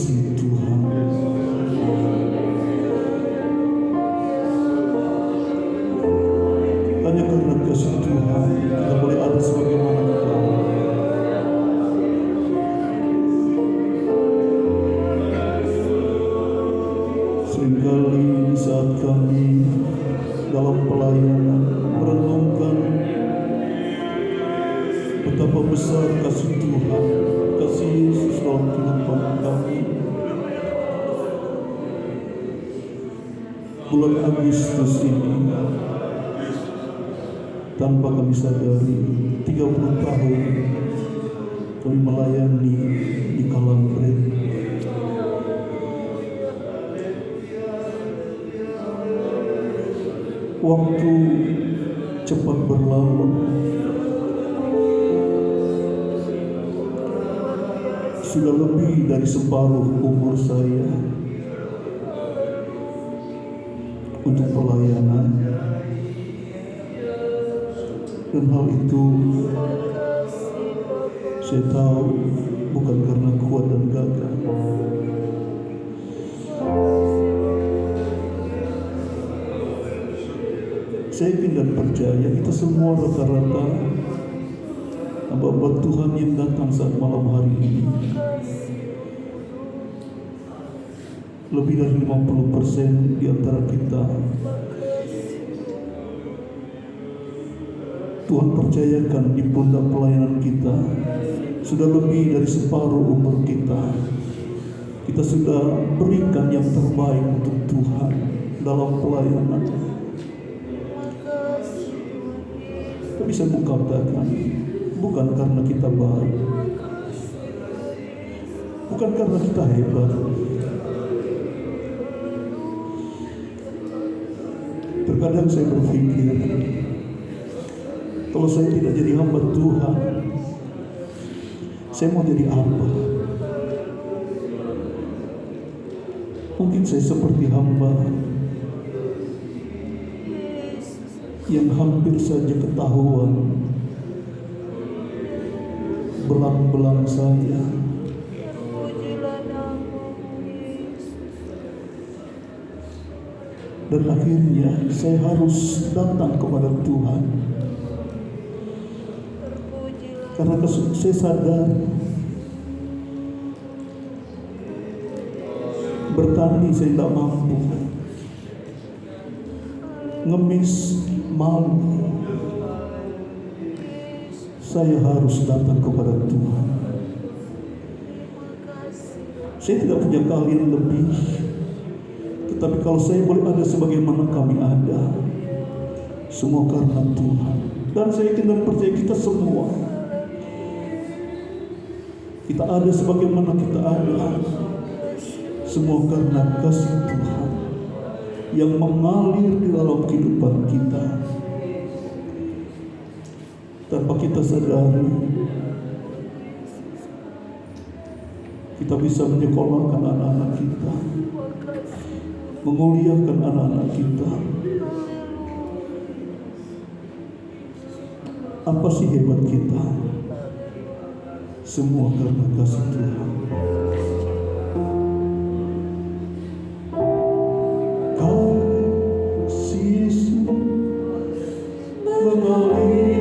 kasih Tuhan. Hanya karena kasih Tuhan kita boleh ada sebagaimana kita. Seringkali di saat kami dalam pelayanan merenungkan betapa besar kasih Tuhan, kasih Yesus dalam kehidupan kami. Bulan Agustus ini, tanpa kami sadari, 30 tahun kami melayani di Kalambret. Waktu cepat berlalu. Sudah lebih dari separuh umur saya untuk pelayanan. Dan hal itu saya tahu bukan karena kuat dan gagah. Saya yakin dan percaya kita semua rata-rata hamba Tuhan yang datang saat malam hari ini lebih dari 50% di antara kita Tuhan percayakan di pundak pelayanan kita. Sudah lebih dari separuh umur kita sudah berikan yang terbaik untuk Tuhan dalam pelayanan. Kita bisa mengatakan bukan karena kita baik, bukan karena kita hebat. Terkadang saya berpikir, kalau saya tidak jadi hamba Tuhan, saya mau jadi apa? Mungkin saya seperti hamba yang hampir saja ketahuan belang-belang saya. Dan akhirnya saya harus datang kepada Tuhan. Karena saya sadar bertani saya tidak mampu, ngemis malu. Saya harus datang kepada Tuhan. Saya tidak punya keahlian lebih, tetapi kalau saya boleh ada sebagaimana kami ada, semua karena Tuhan. Dan saya yakin dan percaya kita semua, kita ada sebagaimana kita ada, semua karena kasih Tuhan yang mengalir di dalam kehidupan kita. Tanpa kita sadari, kita bisa menyekolahkan anak-anak kita, memuliakan anak-anak kita. Apa sih hebat kita? Semua karena kasih Tuhan. Kasih Yesus mengalir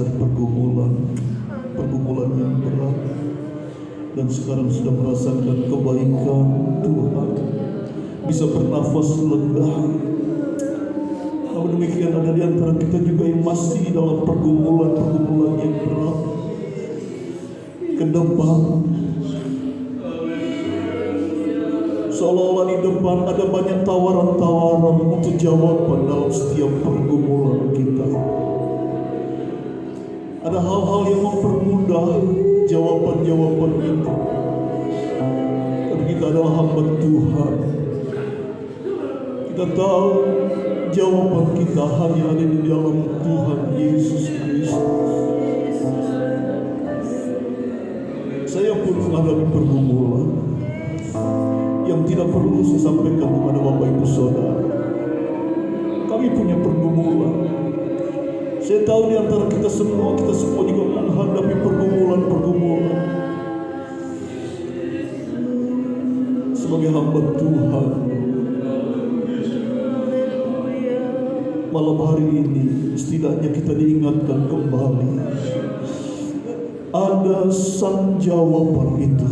dari pergumulan yang berat, dan sekarang sudah merasakan kebaikan Tuhan, bisa bernafas lega. Namun demikian ada di antara kita juga yang masih dalam pergumulan yang berat ke depan. Seolah-olah di depan ada banyak tawaran-tawaran untuk jawaban dalam setiap pergumulan kita. Ada hal-hal yang mempermudah jawaban-jawaban itu. Tapi kita adalah hamba Tuhan. Kita tahu jawaban kita hanya ada di dalam Tuhan Yesus Kristus. Saya pun menghadapi pergumulan yang tidak perlu saya sampaikan kepada Bapak Ibu Saudara. Kami punya pergumulan. Saya tahu di antara kita semua juga menghadapi pergumulan. Sebagai hamba Tuhan, malam hari ini setidaknya kita diingatkan kembali. Ada sang jawaban itu.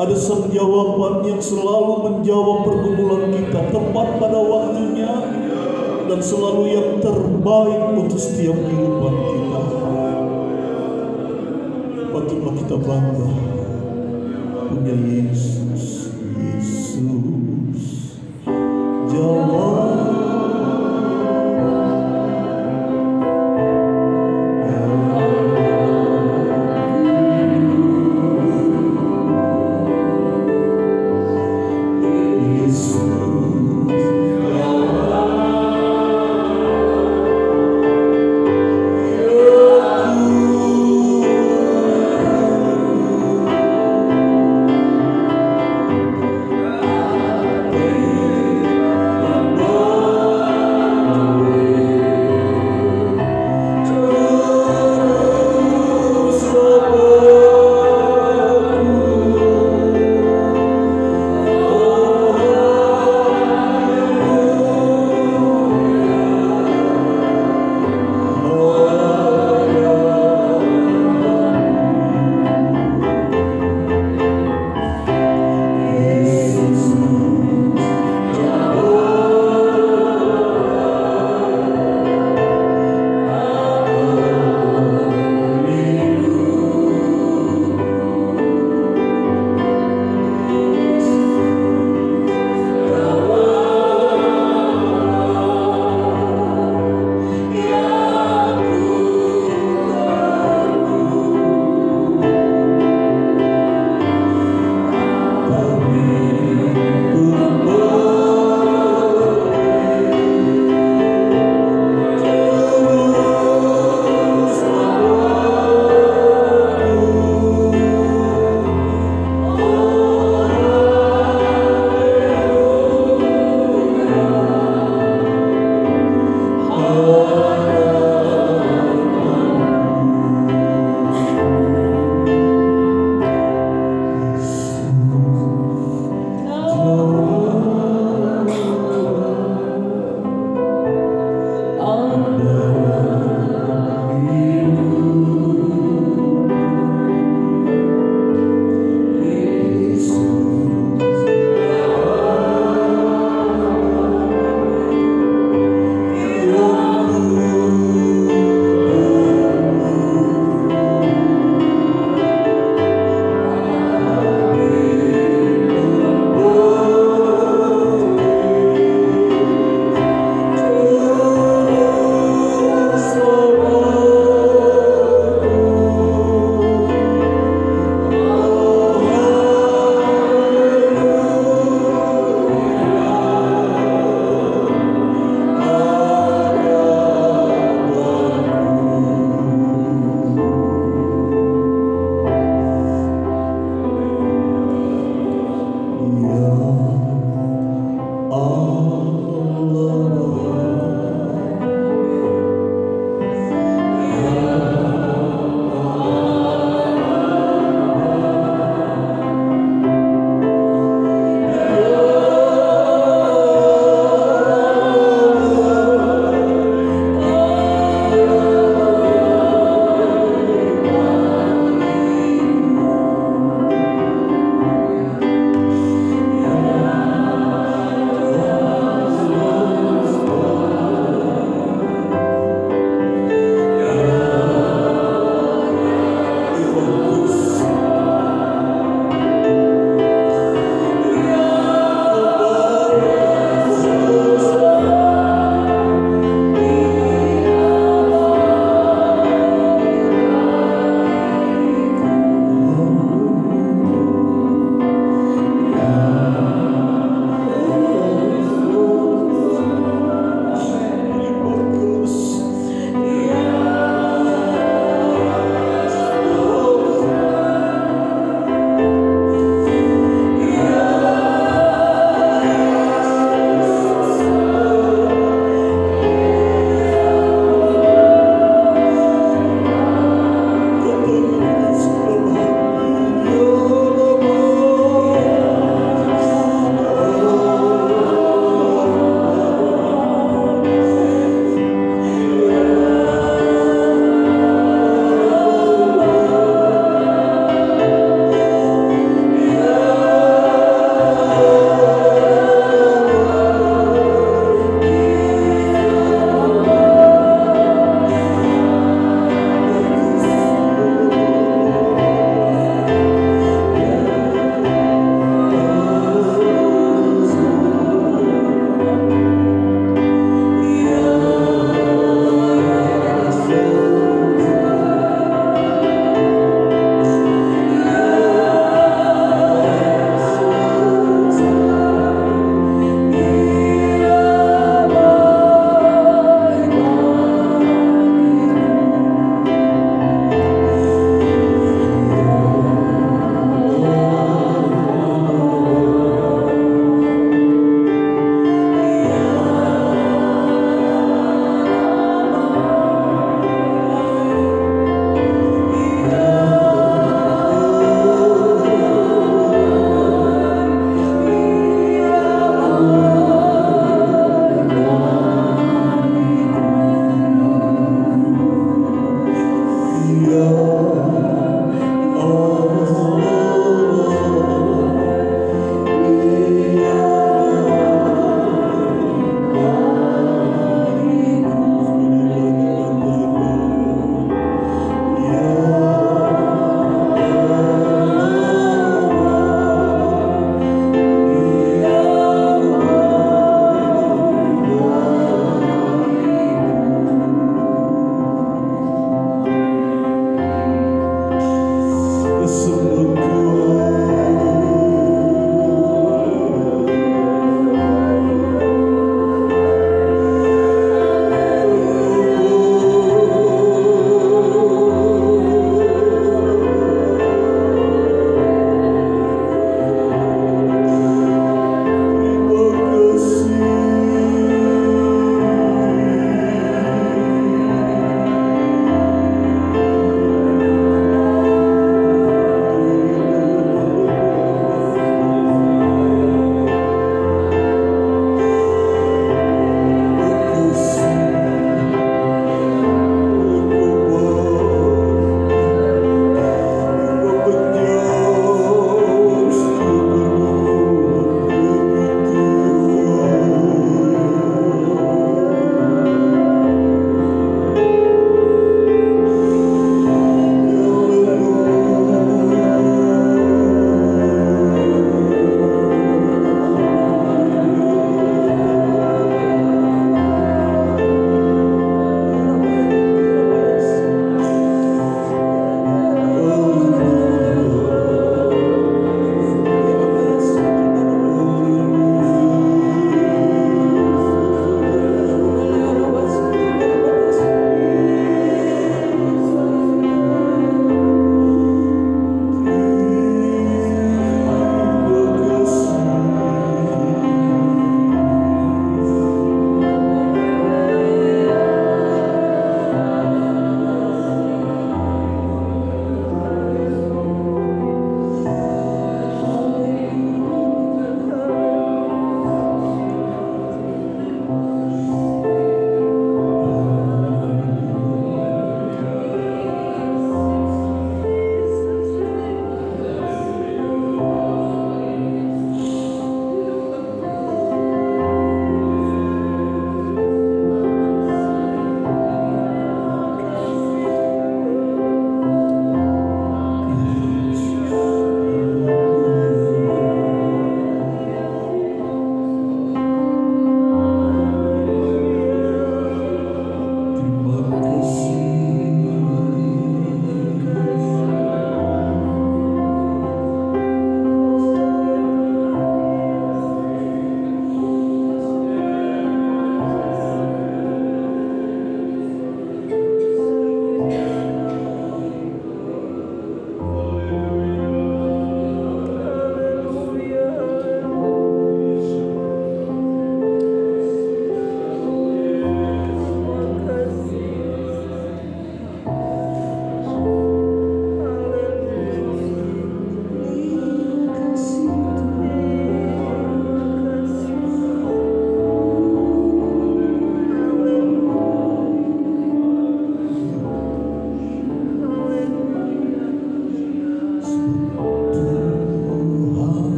Ada sang jawaban yang selalu menjawab pergumulan kita tepat pada waktunya dan selalu yang terbaik untuk setiap kehidupan kita. Patutlah kita bangga punya Yesus. Jawab.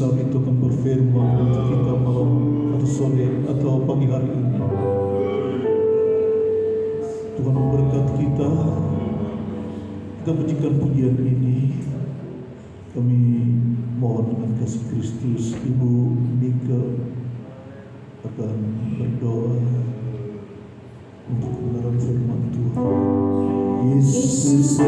besar itu akan berfirman untuk kita malam atau sore atau pagi hari ini. Tuhan memberkati kita. Kita pujikan pujian ini. Kami mohon dengan kasih Kristus, Ibu Nika akan berdoa untuk kebenaran firman Tuhan. Yesus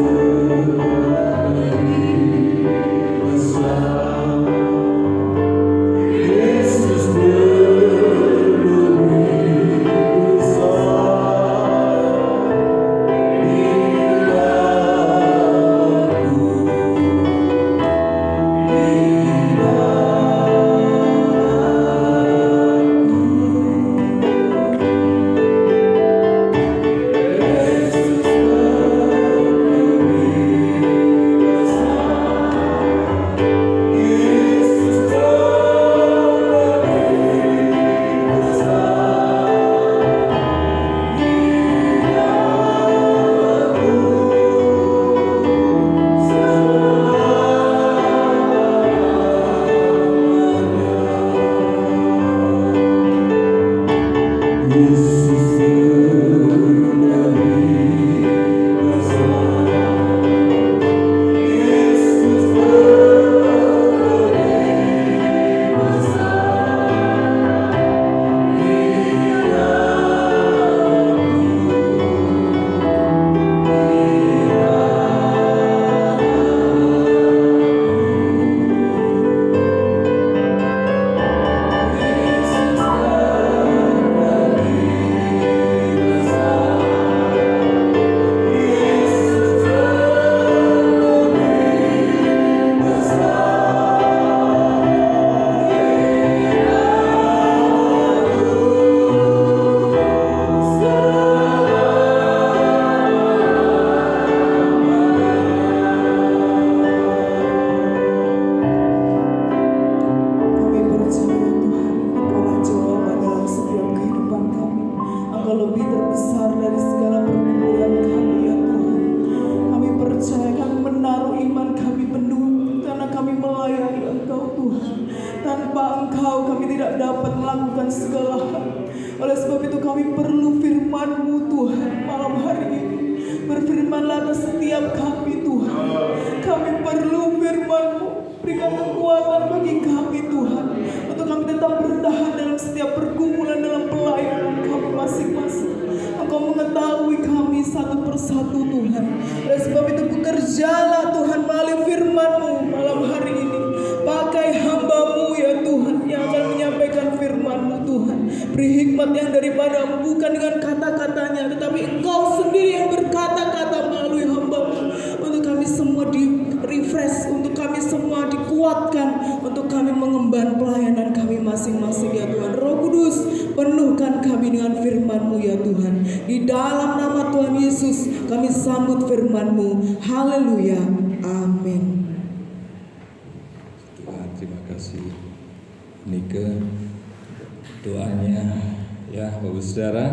Saudara,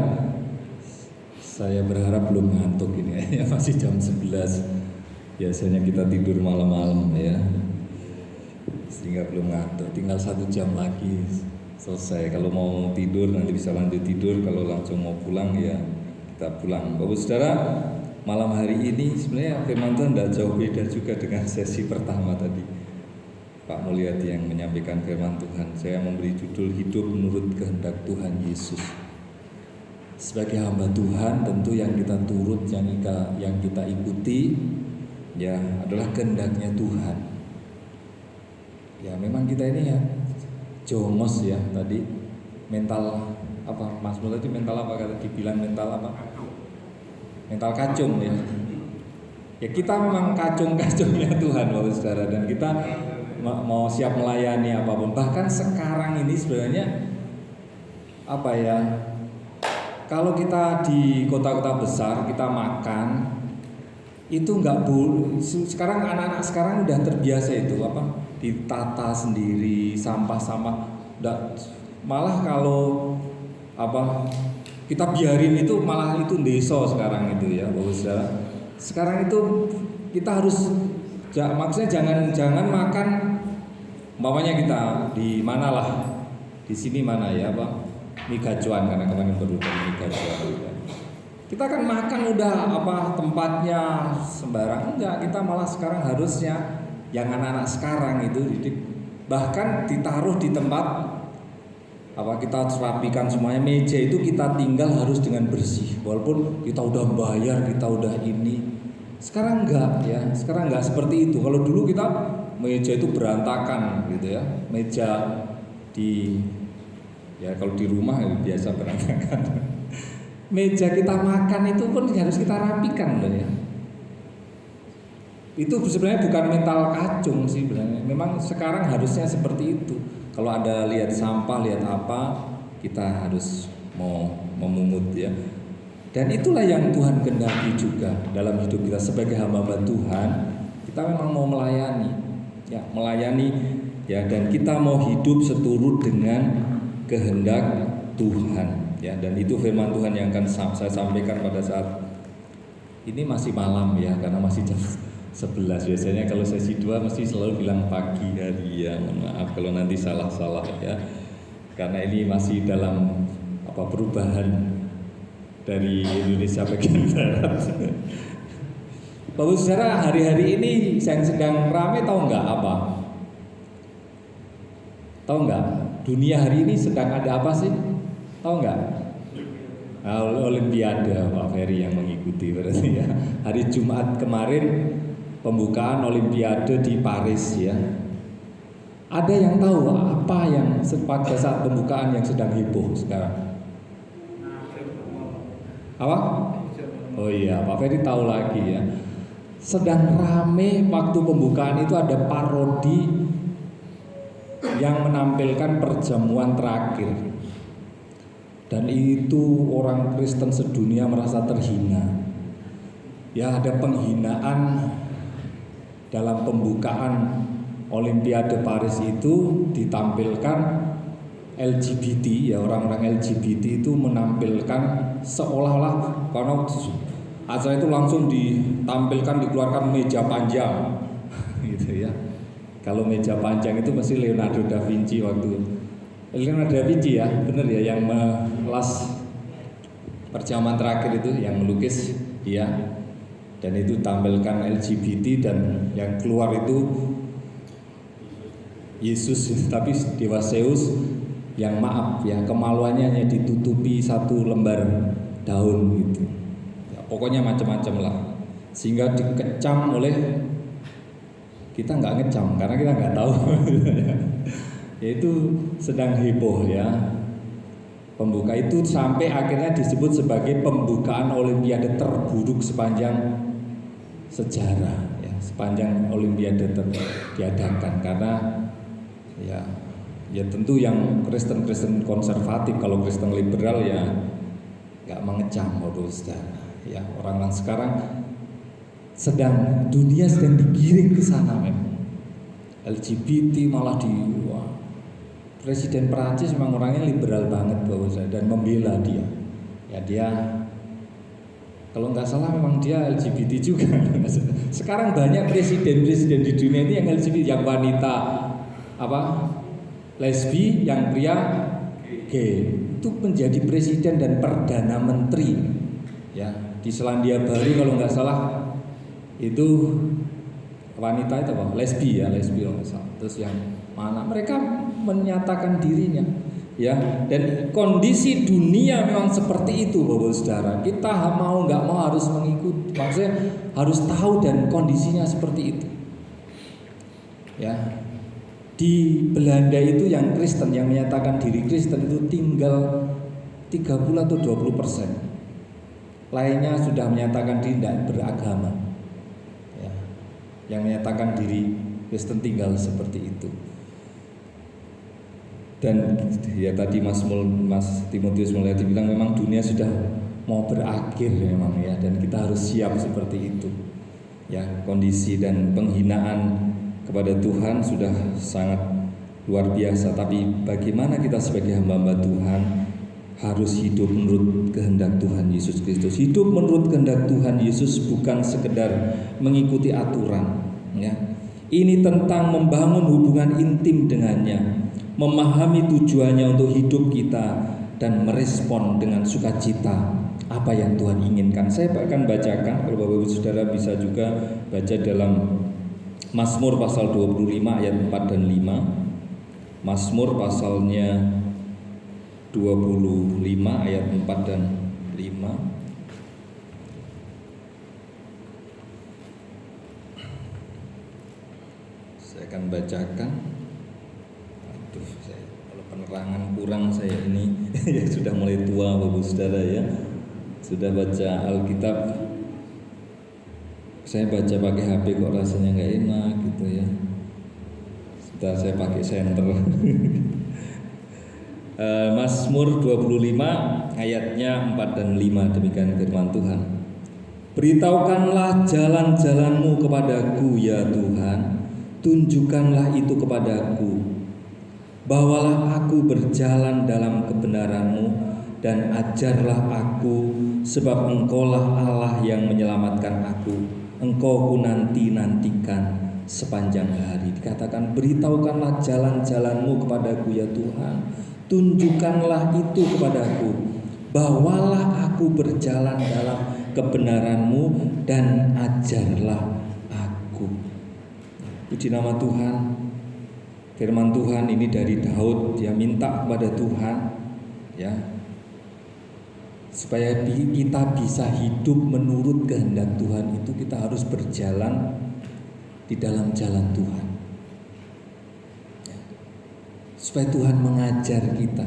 saya berharap belum ngantuk ini ya, masih jam 11. Biasanya kita tidur malam-malam ya, sehingga belum ngantuk. Tinggal 1 jam lagi selesai. Kalau mau tidur nanti bisa lanjut tidur, kalau langsung mau pulang ya kita pulang. Bapak Saudara, malam hari ini sebenarnya firman Tuhan tidak jauh beda juga dengan sesi pertama tadi. Pak Mulyadi yang menyampaikan firman Tuhan. Saya memberi judul Hidup Menurut Kehendak Tuhan Yesus. Sebagai hamba Tuhan, tentu yang kita turut, yang kita ikuti ya adalah kehendaknya Tuhan. Ya memang kita ini ya jongos ya tadi, mental apa Mas Mul tadi, mental apa kata dibilang, mental apa? Mental kacung ya. Ya kita memang kacung-kacungnya Tuhan Bapak Saudara, dan kita mau siap melayani apapun. Bahkan sekarang ini sebenarnya apa ya, kalau kita di kota-kota besar kita makan itu nggak boleh. Sekarang anak-anak sekarang udah terbiasa itu apa, ditata sendiri sampah-sampah. Malah kalau apa kita biarin itu malah itu deso sekarang itu ya Bapak Saudara. Sekarang itu kita harus maksudnya jangan makan Umpamanya kita di mana lah, di sini mana ya Pak? Mie gacuan, karena kemarin baru dari mie gacuan. Kita kan makan udah tempatnya sembarang, enggak, kita malah sekarang harusnya yang anak-anak sekarang itu bahkan ditaruh di tempat kita rapikan semuanya, meja itu kita tinggal harus dengan bersih, walaupun kita udah bayar, kita udah ini. Sekarang enggak ya, sekarang enggak seperti itu. Kalau dulu kita meja itu berantakan gitu ya, meja kalau di rumah biasa berantakan. Meja kita makan itu pun harus kita rapikan loh ya. Itu sebenarnya bukan mental kacung sih sebenarnya. Memang sekarang harusnya seperti itu. Kalau ada lihat sampah, lihat apa, kita harus mau memungut ya. Dan itulah yang Tuhan kehendaki juga dalam hidup kita sebagai hamba Tuhan. Kita memang mau melayani ya, dan kita mau hidup seturut dengan kehendak Tuhan ya. Dan itu firman Tuhan yang akan saya sampaikan pada saat ini masih malam ya, karena masih jam 11. Biasanya kalau sesi 2 mesti selalu bilang pagi hari ya. Mohon maaf kalau nanti salah-salah ya. Karena ini masih dalam perubahan dari Indonesia bagian barat. Bapak Saudara, hari-hari ini yang sedang ramai tahu nggak apa? Tahu nggak? Dunia hari ini sedang ada apa sih? Tahu nggak? Olimpiade, Pak Ferry yang mengikuti berarti ya. Hari Jumat kemarin pembukaan Olimpiade di Paris ya. Ada yang tahu apa yang pada saat pembukaan yang sedang heboh sekarang? Apa? Oh iya, Pak Ferry tahu lagi ya. Sedang rame waktu pembukaan itu ada parodi yang menampilkan perjamuan terakhir. Dan itu orang Kristen sedunia merasa terhina. Ya, ada penghinaan dalam pembukaan Olimpiade Paris itu ditampilkan LGBT ya, orang-orang LGBT itu menampilkan seolah-olah karena acara itu langsung ditampilkan dikeluarkan meja panjang gitu ya. Kalau meja panjang itu masih Leonardo da Vinci ya, benar ya, yang melas perjamuan terakhir itu yang melukis ya. Dan itu tampilkan LGBT dan yang keluar itu Yesus, tapi Dewa Zeus yang maaf ya, kemaluannya hanya ditutupi satu lembar daun gitu ya, pokoknya macam-macam lah, sehingga dikecam oleh kita, nggak ngecam karena kita nggak tahu yaitu sedang heboh ya. Pembuka itu sampai akhirnya disebut sebagai pembukaan Olimpiade terburuk sepanjang sejarah ya, sepanjang Olimpiade diadakan, karena ya tentu yang Kristen konservatif, kalau Kristen liberal ya nggak mengecam Bapak Saudara ya. Orang-orang sekarang dunia sedang digiring ke sana memang. LGBT malah Presiden Perancis memang orangnya liberal banget Bapak Saudara dan membela dia. Ya dia kalau nggak salah memang dia LGBT juga. Sekarang banyak presiden di dunia ini yang LGBT, yang wanita lesbi, yang pria gay, itu menjadi presiden dan perdana menteri ya. Di Selandia Baru kalau nggak salah itu wanita itu lesbi kalau nggak salah. Terus yang mana mereka menyatakan dirinya ya. Dan kondisi dunia memang seperti itu Bapak Saudara. Kita mau nggak mau harus mengikuti, maksudnya harus tahu, dan kondisinya seperti itu ya. Di Belanda itu yang Kristen, yang menyatakan diri Kristen itu tinggal 30 atau 20%. Lainnya sudah menyatakan diri tidak beragama ya. Yang menyatakan diri Kristen tinggal seperti itu. Dan ya tadi Mas Timotius Mulyadi bilang memang dunia sudah mau berakhir memang ya, dan kita harus siap seperti itu ya. Kondisi dan penghinaan kepada Tuhan sudah sangat luar biasa. Tapi bagaimana kita sebagai hamba-hamba Tuhan harus hidup menurut kehendak Tuhan Yesus Kristus. Hidup menurut kehendak Tuhan Yesus bukan sekedar mengikuti aturan ya. Ini tentang membangun hubungan intim dengannya, memahami tujuannya untuk hidup kita, dan merespon dengan sukacita apa yang Tuhan inginkan. Saya akan bacakan, kalau Bapak Ibu Saudara bisa juga baca dalam Mazmur pasal 25 ayat 4 dan 5. Mazmur pasalnya 25 ayat 4 dan 5. Saya akan bacakan. Aduh, kalau penerangan kurang saya ini ya sudah mulai tua Bapak Saudara ya. Sudah baca Alkitab, saya baca pakai HP kok rasanya nggak enak gitu ya. Sudah saya pakai senter. Mazmur 25 ayatnya 4 dan 5, demikian firman Tuhan. Beritahukanlah jalan-jalanmu kepadaku ya Tuhan, tunjukkanlah itu kepadaku. Bawalah aku berjalan dalam kebenaran-Mu dan ajarlah aku, sebab Engkaulah Allah yang menyelamatkan aku. Engkau ku nanti-nantikan sepanjang hari. Dikatakan beritahukanlah jalan-jalanmu kepadaku ya Tuhan, tunjukkanlah itu kepadaku. Bawalah aku berjalan dalam kebenaran-Mu dan ajarlah aku. Puji nama Tuhan. Firman Tuhan ini dari Daud, dia minta kepada Tuhan ya, supaya kita bisa hidup menurut kehendak Tuhan itu kita harus berjalan di dalam jalan Tuhan ya. Supaya Tuhan mengajar kita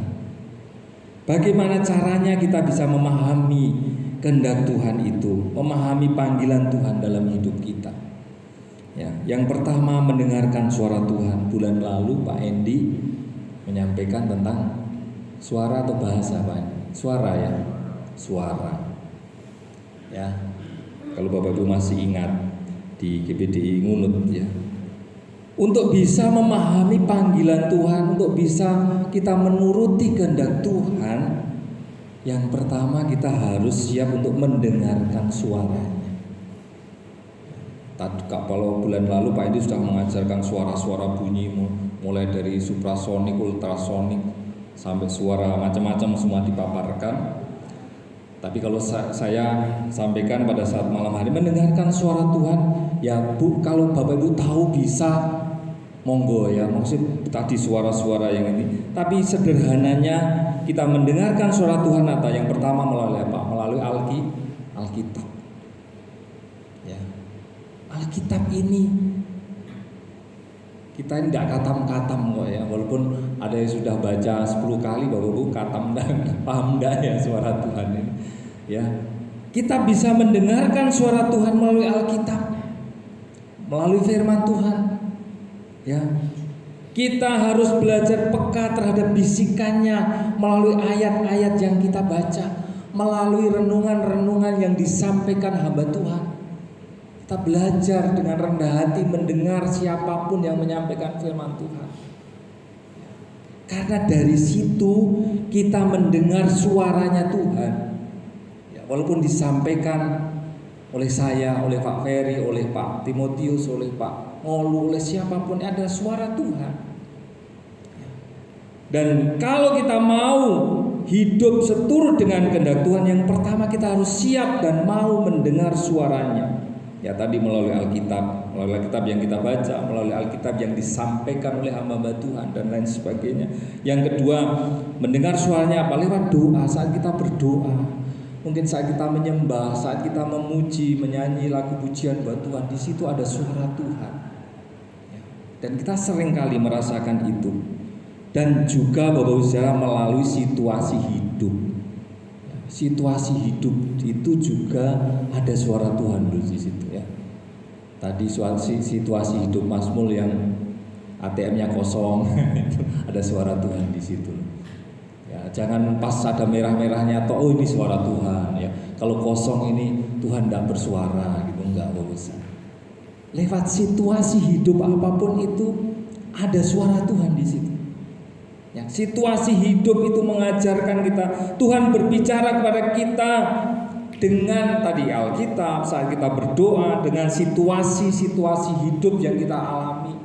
bagaimana caranya kita bisa memahami kehendak Tuhan itu, memahami panggilan Tuhan dalam hidup kita ya. Yang pertama, mendengarkan suara Tuhan. Bulan lalu Pak Endi menyampaikan tentang suara atau bahasa Pak? Suara ya, suara ya. Kalau Bapak Ibu masih ingat di GPDI Ngunut ya, untuk bisa memahami panggilan Tuhan, untuk bisa kita menuruti kehendak Tuhan, yang pertama kita harus siap untuk mendengarkan suaranya. Kalau bulan lalu Pak Edi sudah mengajarkan suara-suara bunyi, mulai dari suprasonik, ultrasonik, sampai suara macam-macam semua dipaparkan. Tapi kalau saya sampaikan pada saat malam hari, mendengarkan suara Tuhan ya Bu, kalau Bapak Ibu tahu bisa, monggo ya, maksud tadi suara-suara yang ini. Tapi sederhananya kita mendengarkan suara Tuhan apa? Yang pertama melalui apa? Melalui Alkitab. Ya. Alkitab ini kita ini tidak katam-katam kok ya, walaupun ada yang sudah baca 10 kali, Bapak Ibu katam dan paham enggak ya suara Tuhan ini ya. Kita bisa mendengarkan suara Tuhan melalui Alkitab, melalui firman Tuhan ya. Kita harus belajar peka terhadap bisikannya melalui ayat-ayat yang kita baca, melalui renungan-renungan yang disampaikan hamba Tuhan. Kita belajar dengan rendah hati mendengar siapapun yang menyampaikan firman Tuhan. Karena dari situ kita mendengar suaranya Tuhan ya, walaupun disampaikan oleh saya, oleh Pak Ferry, oleh Pak Timotius, oleh Pak Ngolu, oleh siapapun, ada suara Tuhan. Dan kalau kita mau hidup seturut dengan kehendak Tuhan, yang pertama kita harus siap dan mau mendengar suaranya. Ya tadi melalui Alkitab yang kita baca, melalui Alkitab yang disampaikan oleh hamba Tuhan dan lain sebagainya. Yang kedua, mendengar suaranya apa? Lewat doa, saat kita berdoa. Mungkin saat kita menyembah, saat kita memuji, menyanyi lagu pujian buat Tuhan, di situ ada suara Tuhan. Dan kita sering kali merasakan itu. Dan juga Bapak Saudara melalui situasi hidup. Situasi hidup itu juga ada suara Tuhan di situ ya. Tadi situasi hidup Mas Mul yang ATM-nya kosong, ada suara Tuhan di situ. Ya, jangan pas ada merah-merahnya atau oh ini suara Tuhan ya. Kalau kosong ini Tuhan tidak bersuara gitu, enggak bagus. Lewat situasi hidup apapun itu ada suara Tuhan di situ. Ya, situasi hidup itu mengajarkan kita, Tuhan berbicara kepada kita dengan tadi Alkitab, saat kita berdoa, dengan situasi-situasi hidup yang kita alami.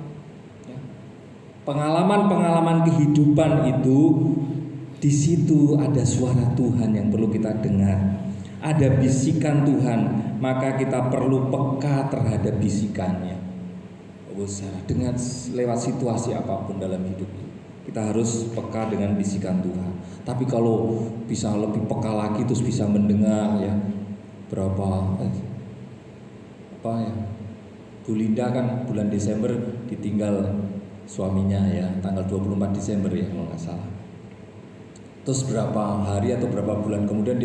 Pengalaman-pengalaman kehidupan itu, di situ ada suara Tuhan yang perlu kita dengar. Ada bisikan Tuhan, maka kita perlu peka terhadap bisikannya. Dengan lewat situasi apapun dalam hidup ini, kita harus peka dengan bisikan Tuhan. Tapi kalau bisa lebih peka lagi, terus bisa mendengar ya Bu Linda kan bulan Desember ditinggal suaminya ya, tanggal 24 Desember ya kalau nggak salah. Terus berapa hari atau berapa bulan kemudian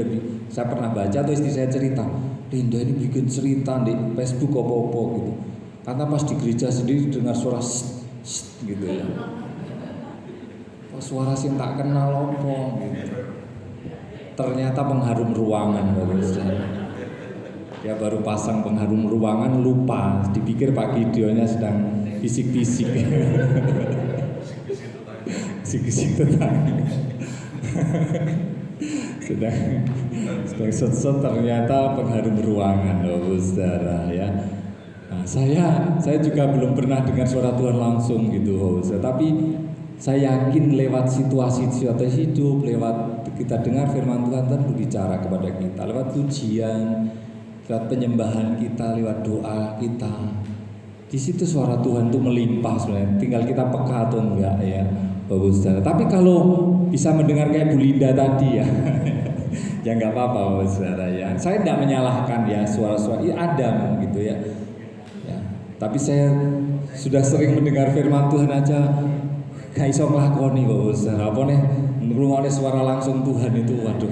saya pernah baca atau istri saya cerita, Linda ini bikin cerita di Facebook apa-apa gitu. Karena pas di gereja sendiri dengar suara gitu ya. Suara sing tak kenal opo gitu. Ternyata pengharum ruangan baru saya. Ya baru pasang pengharum ruangan, lupa dipikir Pak Gideonnya sedang bisik-bisik. Bisik-bisik tetangga. sedang set-set ternyata pengharum ruangan loh saudara ya. Nah, saya juga belum pernah dengar suara Tuhan langsung gitu, tapi saya yakin lewat situasi hidup, lewat kita dengar firman Tuhan berbicara kepada kita, lewat pujian, lewat penyembahan kita, lewat doa kita. Di situ suara Tuhan itu melimpah sebenarnya, tinggal kita peka atau enggak ya, Bapak Saudara. Tapi kalau bisa mendengar kayak Bu Linda tadi ya, ya enggak apa-apa Bapak Saudara ya. Saya tidak menyalahkan ya suara-suara, ya ada gitu ya. Tapi saya sudah sering mendengar firman Tuhan aja gak iso nglakoni kok saudara. Apa nih ngrungokne suara langsung Tuhan itu waduh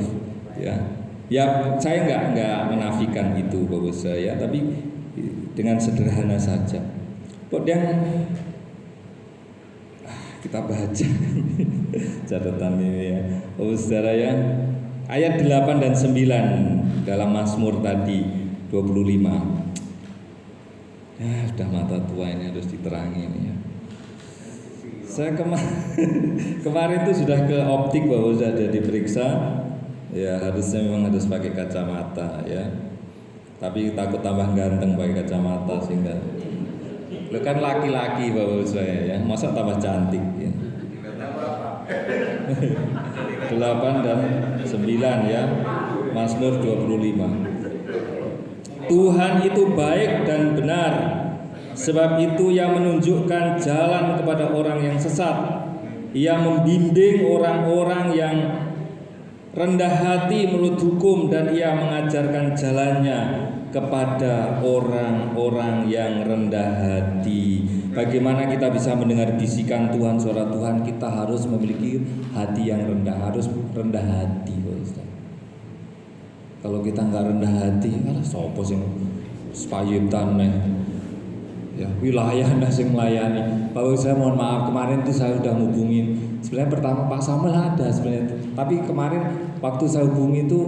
ya. Ya saya enggak menafikan itu Bapak saya, tapi dengan sederhana saja. Kok yang kita baca catatan ini ya. Bapak saudara ya. Ayat 8 dan 9 dalam Mazmur tadi 25. Ya sudah mata tua ini harus diterangi ini ya. Saya kemarin tuh sudah ke optik bahwa sudah diperiksa. Ya harusnya memang harus pakai kacamata ya. Tapi takut tambah ganteng pakai kacamata sehingga. Lo kan laki-laki bahwa saya ya, masa tambah cantik ya. 8 dan 9 ya. Mazmur 25. Tuhan itu baik dan benar, sebab itu Ia menunjukkan jalan kepada orang yang sesat. Ia membimbing orang-orang yang rendah hati menurut hukum, dan Ia mengajarkan jalannya kepada orang-orang yang rendah hati. Bagaimana kita bisa mendengar bisikan Tuhan, suara Tuhan? Kita harus memiliki hati yang rendah, harus rendah hati. Kalau kita nggak rendah hati, malah sopo sing sepayutan nih, ya wilayah dah sing melayani. Pak saya mohon maaf kemarin tuh saya udah hubungin. Sebenarnya pertama Pak Samuel ada sebenarnya, tapi kemarin waktu saya hubungi itu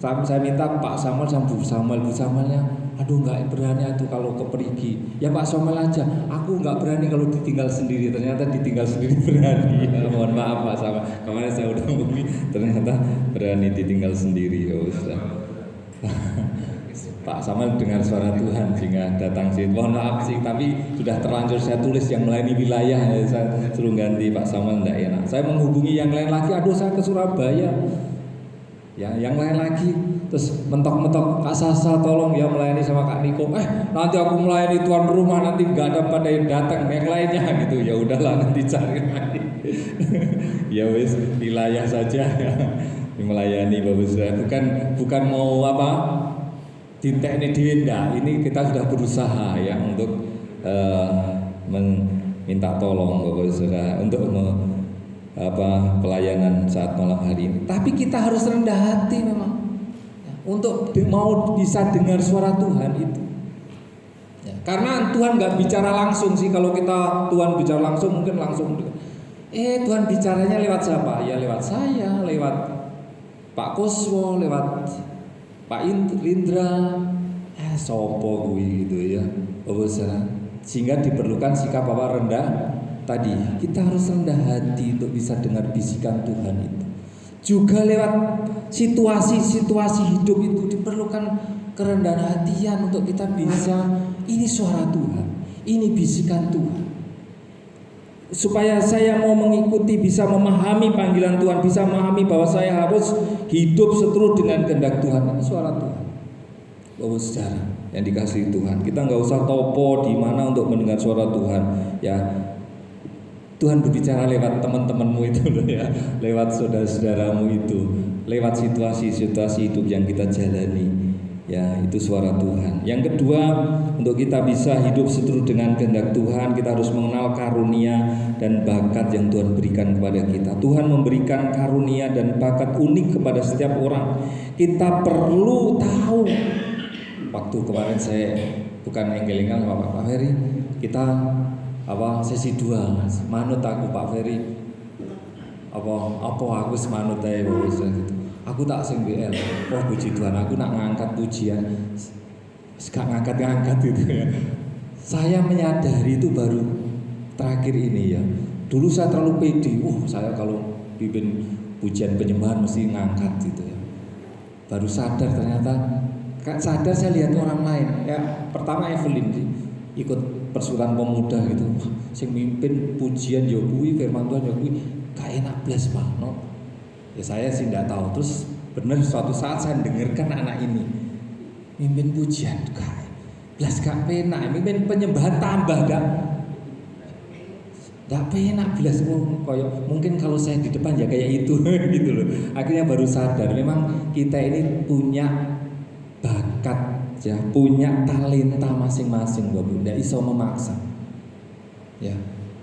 saya minta Pak Samuel sama Bu Samuelnya, aduh nggak berani tuh kalau kepergi. Ya Pak Samuel aja, aku nggak berani kalau ditinggal sendiri. Ternyata ditinggal sendiri berani. Ya, mohon maaf Pak Samuel, kemarin saya udah hubungi, ternyata berani ditinggal sendiri ya Ustaz. Pak Samuel dengar suara Tuhan sehingga datang sini. Mohon maaf sih, tapi sudah terlanjur saya tulis yang melayani wilayah ya, saya suruh ganti Pak Samuel tidak enak. Saya menghubungi yang lain lagi, aduh saya ke Surabaya. Ya, yang lain lagi terus mentok-mentok Kak Sasa tolong ya melayani sama Kak Niko. Nanti aku melayani tuan rumah nanti nggak ada pada yang datang yang lainnya gitu. Ya udahlah nanti cari lagi. Ya wis wilayah saja ya. Melayani Bapak Saudara, bukan mau apa tintek ini diindah. Ini kita sudah berusaha ya untuk minta tolong Bapak Saudara untuk pelayanan saat malam hari ini. Tapi kita harus rendah hati memang untuk mau bisa dengar suara Tuhan itu. Ya, karena Tuhan nggak bicara langsung sih. Kalau kita Tuhan bicara langsung mungkin langsung. Tuhan bicaranya lewat siapa? Ya lewat saya, lewat Pak Koswo, lewat Pak Lindra, sopo gue gitu ya, sehingga diperlukan sikap apa rendah tadi. Kita harus rendah hati untuk bisa dengar bisikan Tuhan itu. Juga lewat situasi-situasi hidup itu diperlukan kerendahan hatian untuk kita bisa, ini suara Tuhan, ini bisikan Tuhan. Supaya saya mau mengikuti, bisa memahami panggilan Tuhan, bisa memahami bahwa saya harus hidup seturut dengan kehendak Tuhan. Ini suara Tuhan. Bapak saudara yang dikasihi Tuhan, kita nggak usah topo di mana untuk mendengar suara Tuhan. Ya, Tuhan berbicara lewat teman-temanmu itu loh ya, lewat saudara-saudaramu itu, lewat situasi-situasi hidup yang kita jalani. Ya, itu suara Tuhan. Yang kedua, untuk kita bisa hidup seturut dengan kehendak Tuhan, kita harus mengenal karunia dan bakat yang Tuhan berikan kepada kita. Tuhan memberikan karunia dan bakat unik kepada setiap orang. Kita perlu tahu. Waktu kemarin saya bukan enggelingan sama Pak Ferry, kita sesi 2, manut aku Pak Ferry. Apa aku semanut ae wis gitu. Aku tak sing BL. Oh puji Tuhan, aku nak ngangkat pujian. Gak ngangkat gitu ya. Saya menyadari itu baru terakhir ini ya. Dulu saya terlalu pede. Saya kalau pimpin pujian penyembahan mesti ngangkat gitu ya. Baru sadar ternyata saya lihat orang lain. Ya, pertama Evelyn ikut persekutuan pemuda gitu. Sing mimpin pujian yo kuwi firman Tuhan yo kuwi gak enak blas Pak. No. Ya saya sih tidak tahu. Terus benar suatu saat saya dengarkan anak ini mimpin pujian, belas gak penak, mimpin penyembahan tambah gak penak belas. Mungkin kalau saya di depan ya kayak itu gitu loh. Akhirnya baru sadar memang kita ini punya bakat ya, punya talenta masing-masing Bapak. Nggak iso memaksa. Ya,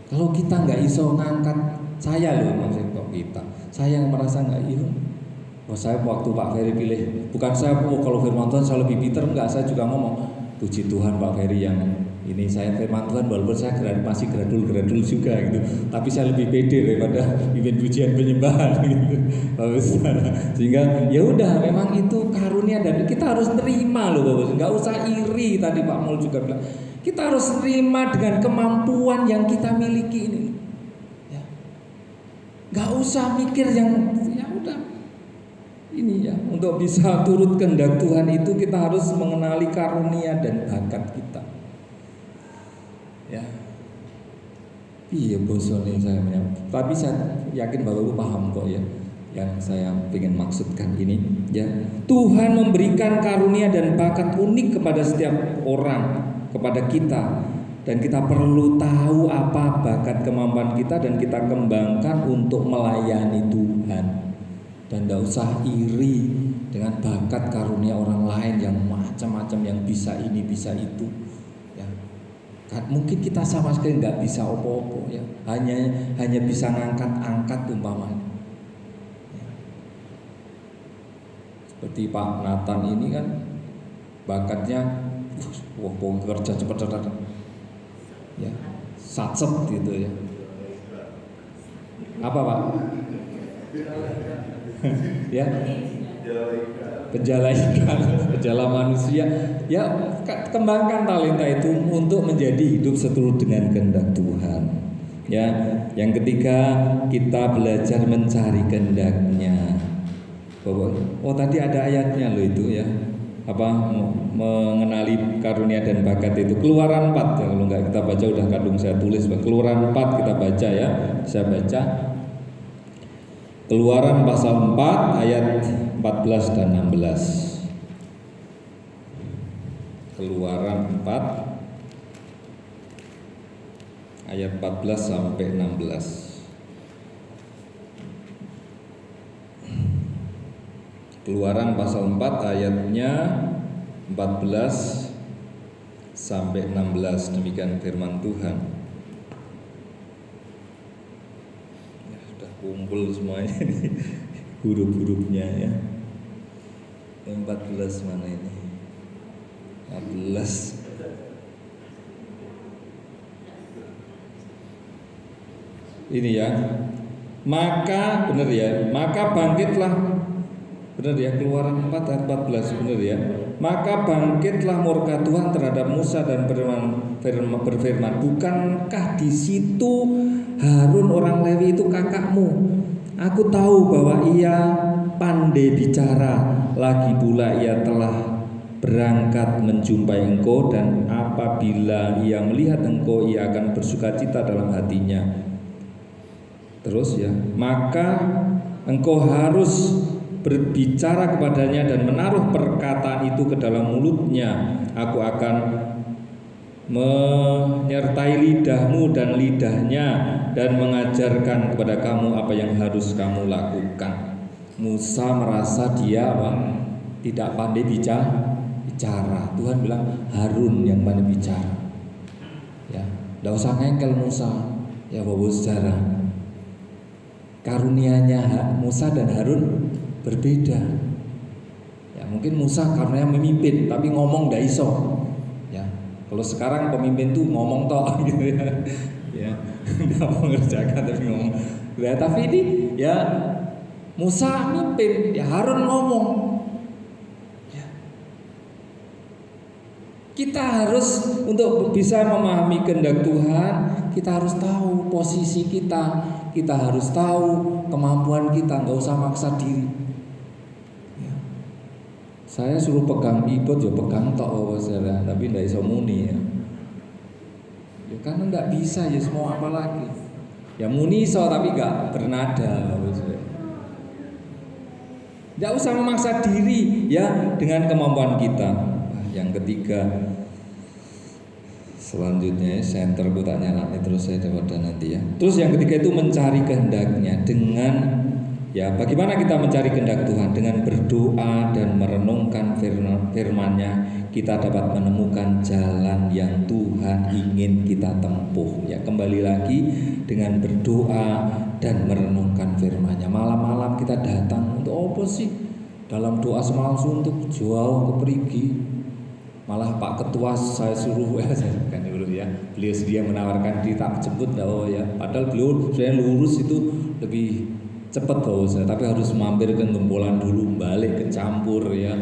kalau kita nggak iso ngangkat, saya loh maksudnya kok kita. Saya yang merasa nggak iya. Saya waktu Pak Ferry pilih, bukan saya kalau firman Tuhan saya lebih pinter, enggak, saya juga ngomong puji Tuhan Pak Ferry yang ini saya firman Tuhan walaupun saya masih gradul juga gitu, tapi saya lebih pede daripada pimpin pujian penyembahan gitu. Sehingga ya udah memang itu karunia dan kita harus terima loh Bapak, nggak usah iri. Tadi Pak Mul juga bilang kita harus terima dengan kemampuan yang kita miliki ini. Gak usah mikir yang ya udah ini ya, untuk bisa turut kehendak Tuhan itu kita harus mengenali karunia dan bakat kita. Ya. Iya bosone saya, tapi saya yakin Bapak Ibu paham kok ya yang saya ingin maksudkan ini ya. Tuhan memberikan karunia dan bakat unik kepada setiap orang, kepada kita. Dan kita perlu tahu apa bakat kemampuan kita dan kita kembangkan untuk melayani Tuhan. Dan tidak usah iri dengan bakat karunia orang lain yang macam-macam, yang bisa ini bisa itu. Ya. Mungkin kita sama sekali nggak bisa opo-opo ya, hanya bisa ngangkat-angkat umpamanya. Ya. Seperti Pak Nathan ini kan bakatnya, kerja cepat-cepat. Ya, satset gitu ya. Apa Pak? Ya, penjala ikan, penjala manusia. Ya, kembangkan talenta itu untuk menjadi hidup seturut dengan kehendak Tuhan. Ya, yang ketiga kita belajar mencari kehendak-Nya. Tadi ada ayatnya loh itu ya. Mengenali karunia dan bakat itu. Keluaran 4 ya, kalau nggak kita baca udah kadung saya tulis. Keluaran 4 kita baca ya. Saya baca Keluaran pasal 4 ayat 14 dan 16. Keluaran 4 ayat 14 sampai 16. Keluaran pasal 4 ayatnya 14 sampai 16, demikian firman Tuhan. Ya, sudah kumpul semuanya ini huruf-hurufnya ya. 14 mana ini? 14. Ini ya. Maka benar ya, maka bangkitlah. Benar ya, Keluaran 4 ayat 14 benar ya. Maka bangkitlah murka Tuhan terhadap Musa dan berfirman, bukankah di situ Harun orang Lewi itu kakakmu? Aku tahu bahwa ia pandai bicara, lagi pula ia telah berangkat menjumpai engkau, dan apabila ia melihat engkau, ia akan bersukacita dalam hatinya. Terus ya, maka engkau harus berbicara kepadanya dan menaruh perkataan itu ke dalam mulutnya. Aku akan menyertai lidahmu dan lidahnya, dan mengajarkan kepada kamu apa yang harus kamu lakukan. Musa merasa dia tidak pandai bicara. Tuhan bilang Harun yang pandai bicara. Ya, tidak usah ngengkel Musa. Ya Bapak Saudara, karunianya Musa dan Harun berbeda. Ya, mungkin Musa karena memimpin tapi ngomong tidak iso. Ya, kalau sekarang pemimpin tuh ngomong tok gitu ya. Ya, nggak mau ngerjakan tapi ngomong. Ya, tapi ini ya Musa mimpin, ya Harun ngomong. Ya. Kita harus untuk bisa memahami kehendak Tuhan, kita harus tahu posisi kita. Kita harus tahu kemampuan kita, nggak usah maksa diri. Ya. Saya suruh pegang keyboard, ya pegang tok Bapak Saudara, tapi nggak bisa muni ya. Ya karena nggak bisa ya, semua apa lagi. Ya muni iso tapi nggak bernada Bapak Saudara. Nggak usah memaksa diri ya dengan kemampuan kita. Yang ketiga, selanjutnya center gue tak nyalain terus saya dapat nanti ya. Terus yang ketiga itu mencari kehendaknya dengan ya bagaimana kita mencari kehendak Tuhan? Dengan berdoa dan merenungkan firman-Nya, kita dapat menemukan jalan yang Tuhan ingin kita tempuh. Ya kembali lagi dengan berdoa dan merenungkan firman-Nya. Malam-malam kita datang untuk apa sih? Dalam doa semalam untuk jauh keperigi. Malah Pak Ketua saya suruh kan dulu ya, beliau sedia menawarkan diri tak jemput ya. Padahal beliau sebenarnya lurus itu lebih cepat saya, tapi harus mampir ke Gembolan dulu, balik ke Campur ya.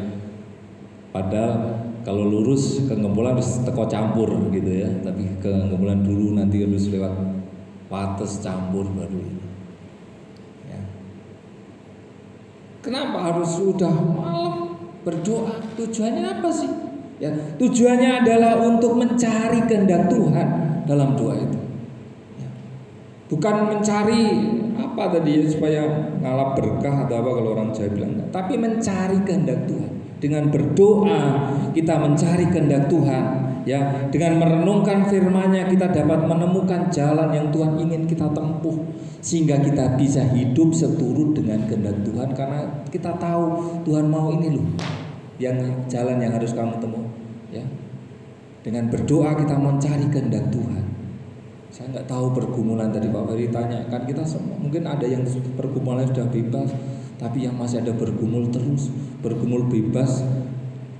Padahal kalau lurus ke Gembolan harus teko Campur gitu ya, tapi ke Gembolan dulu nanti harus lewat Wates Campur baru. Ya. Kenapa harus sudah malam berdoa? Tujuannya apa sih? Ya, tujuannya adalah untuk mencari kehendak Tuhan dalam doa itu. Ya. Bukan mencari apa tadi ya, supaya ngalap berkah atau apa kalau orang Jawa bilang, tapi mencari kehendak Tuhan. Dengan berdoa kita mencari kehendak Tuhan. Ya, dengan merenungkan firman-Nya kita dapat menemukan jalan yang Tuhan ingin kita tempuh, sehingga kita bisa hidup seturut dengan kehendak Tuhan, karena kita tahu Tuhan mau ini loh. Yang jalan yang harus kamu tempuh ya. Dengan berdoa kita mencari kehendak Tuhan. Saya nggak tahu pergumulan tadi Pak Ferry tanya, kan kita semua mungkin ada yang pergumulan sudah bebas, tapi yang masih ada bergumul terus, bergumul bebas.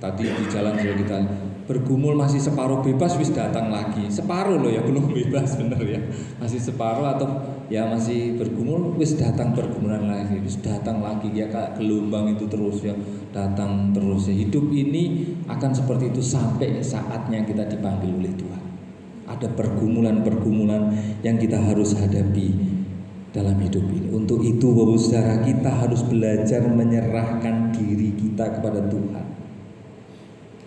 Tadi di jalan sudah kita bergumul masih separuh bebas, wis datang lagi separuh loh ya, belum bebas bener ya, masih separuh atau ya masih bergumul, wis datang pergumulan lagi, wis datang lagi ya, kayak gelombang itu terus ya, datang terus ya. Hidup ini akan seperti itu sampai saatnya kita dipanggil oleh Tuhan. Ada pergumulan-pergumulan yang kita harus hadapi dalam hidup ini. Untuk itu Bapak Saudara, kita harus belajar menyerahkan diri kita kepada Tuhan.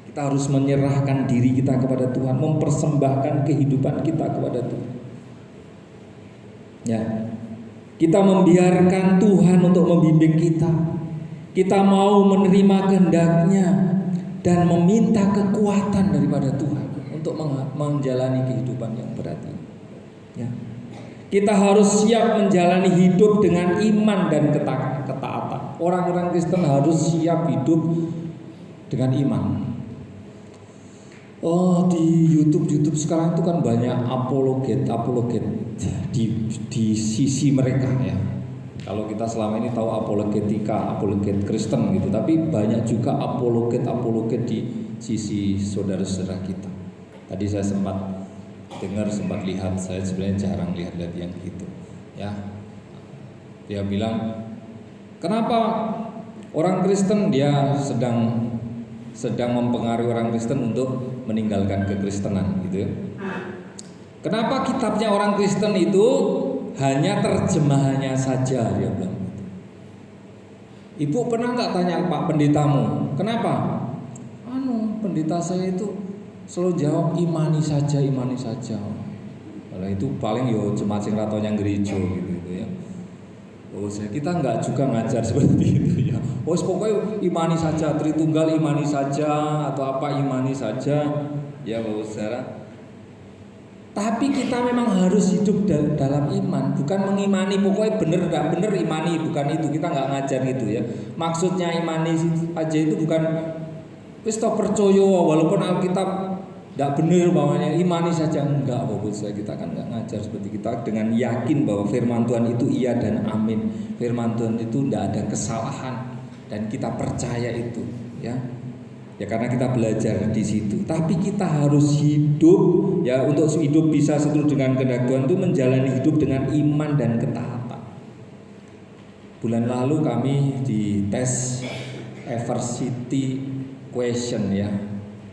Kita harus menyerahkan diri kita kepada Tuhan, mempersembahkan kehidupan kita kepada Tuhan. Ya, kita membiarkan Tuhan untuk membimbing kita. Kita mau menerima kehendak-Nya dan meminta kekuatan daripada Tuhan untuk menjalani kehidupan yang berat ini. Ya. Kita harus siap menjalani hidup dengan iman dan ketaatan. Orang-orang Kristen harus siap hidup dengan iman. Oh, di YouTube sekarang itu kan banyak apologet di sisi mereka ya. Kalau kita selama ini tahu apologetika, apologet Kristen gitu, tapi banyak juga apologet di sisi saudara-saudara kita. Tadi saya sempat dengar, sempat lihat, saya sebenarnya jarang lihat yang gitu ya. Dia bilang, kenapa orang Kristen dia sedang mempengaruhi orang Kristen untuk meninggalkan kekristenan gitu ya. Kenapa kitabnya orang Kristen itu hanya terjemahannya saja, dia bilang. Ibu pernah nggak tanya Pak pendetamu, kenapa? Pendeta saya itu selalu jawab imani saja, imani saja. Kalau itu paling yo jemaat sing rato yang gereja gitu ya. Kita nggak juga ngajar seperti itu ya. Pokoknya imani saja, Tritunggal imani saja atau apa imani saja ya Bapak Saudara. Tapi kita memang harus hidup dalam iman, bukan mengimani. Pokoknya bener nggak bener imani, bukan itu. Kita nggak ngajar itu ya. Maksudnya imani aja itu bukan wis to percaya walaupun Alkitab tidak benar bahwanya imani saja, enggak Bapak saya. Kita kan enggak ngajar seperti kita dengan yakin bahwa firman Tuhan itu iya dan amin. Firman Tuhan itu tidak ada kesalahan dan kita percaya itu ya. Ya karena kita belajar di situ. Tapi kita harus hidup ya, untuk hidup bisa seturut dengan kehendak Tuhan itu menjalani hidup dengan iman dan ketaatan. Bulan lalu kami di tes Evercity question ya,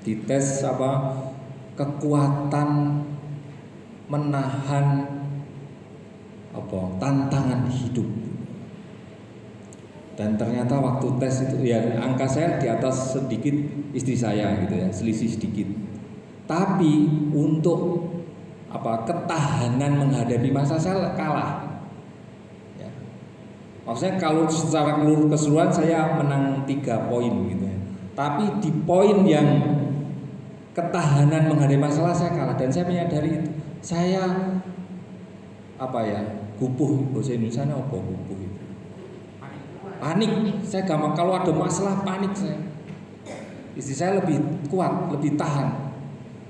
dites apa kekuatan menahan apa tantangan hidup, dan ternyata waktu tes itu ya angka saya di atas sedikit istri saya gitu ya, selisih sedikit, tapi untuk apa ketahanan menghadapi masa saya kalah ya. Maksudnya kalau secara keseluruhan saya menang 3 poin gitu ya. Tapi di poin yang ketahanan menghadapi masalah saya kalah, dan saya menyadari itu. Saya apa ya, gupuh, bahasa Indonesia apa gupuh itu? Panik. Saya gampang kalau ada masalah panik saya. Istri saya lebih kuat, lebih tahan.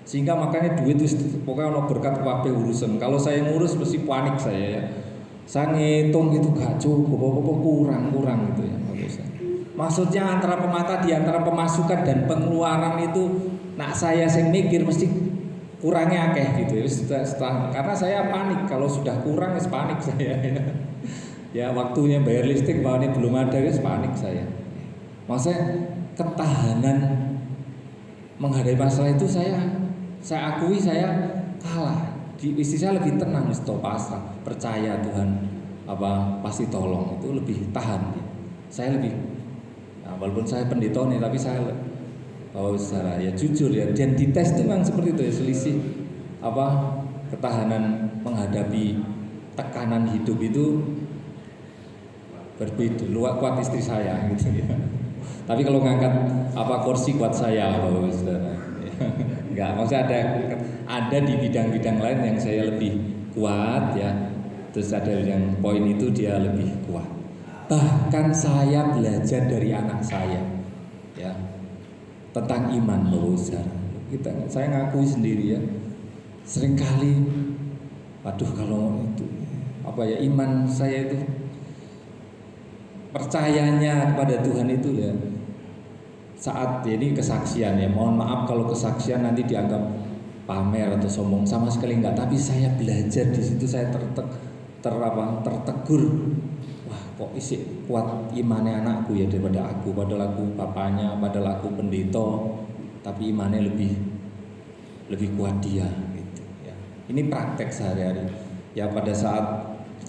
Sehingga makanya duit itu pokoknya ono berkat kabeh urusan. Kalau saya ngurus mesti panik saya ya. Saya ngitung itu gak cukup, apa-apa kurang gitu ya. Maksudnya antara pemata di antara pemasukan dan pengeluaran itu, nak saya sing mikir mesti kurangnya akeh gitu ya. Setelah, karena saya panik kalau sudah kurang es panik saya ya. Ya waktunya bayar listrik bawahnya belum ada es panik saya. Maksudnya ketahanan menghadapi masalah itu saya akui saya kalah. Istri saya lebih tenang, stop pasrah, percaya Tuhan apa pasti tolong, itu lebih tahan. Saya lebih walaupun saya pendeta nih, tapi saya secara ya jujur ya, dan di tes itu memang seperti itu ya, selisih apa ketahanan menghadapi tekanan hidup itu berbeda. Luar kuat istri saya gitu ya. Tapi kalau ngangkat apa kursi kuat saya Bapak Saudara. Enggak, maksudnya ada di bidang-bidang lain yang saya lebih kuat ya. Terus ada yang poin itu dia lebih kuat. Bahkan saya belajar dari anak saya ya tentang iman Bapak Saudara. Saya ngakui sendiri ya, seringkali waduh kalau itu apa ya, iman saya itu percayanya kepada Tuhan itu ya saat ini kesaksian ya, mohon maaf kalau kesaksian nanti dianggap pamer atau sombong, sama sekali enggak. Tapi saya belajar di situ, saya tertegur. Kok isi kuat imannya anakku ya daripada aku, padahal aku bapaknya, padahal aku pendeta, tapi imannya lebih kuat dia gitu ya. Ini praktek sehari-hari ya. Pada saat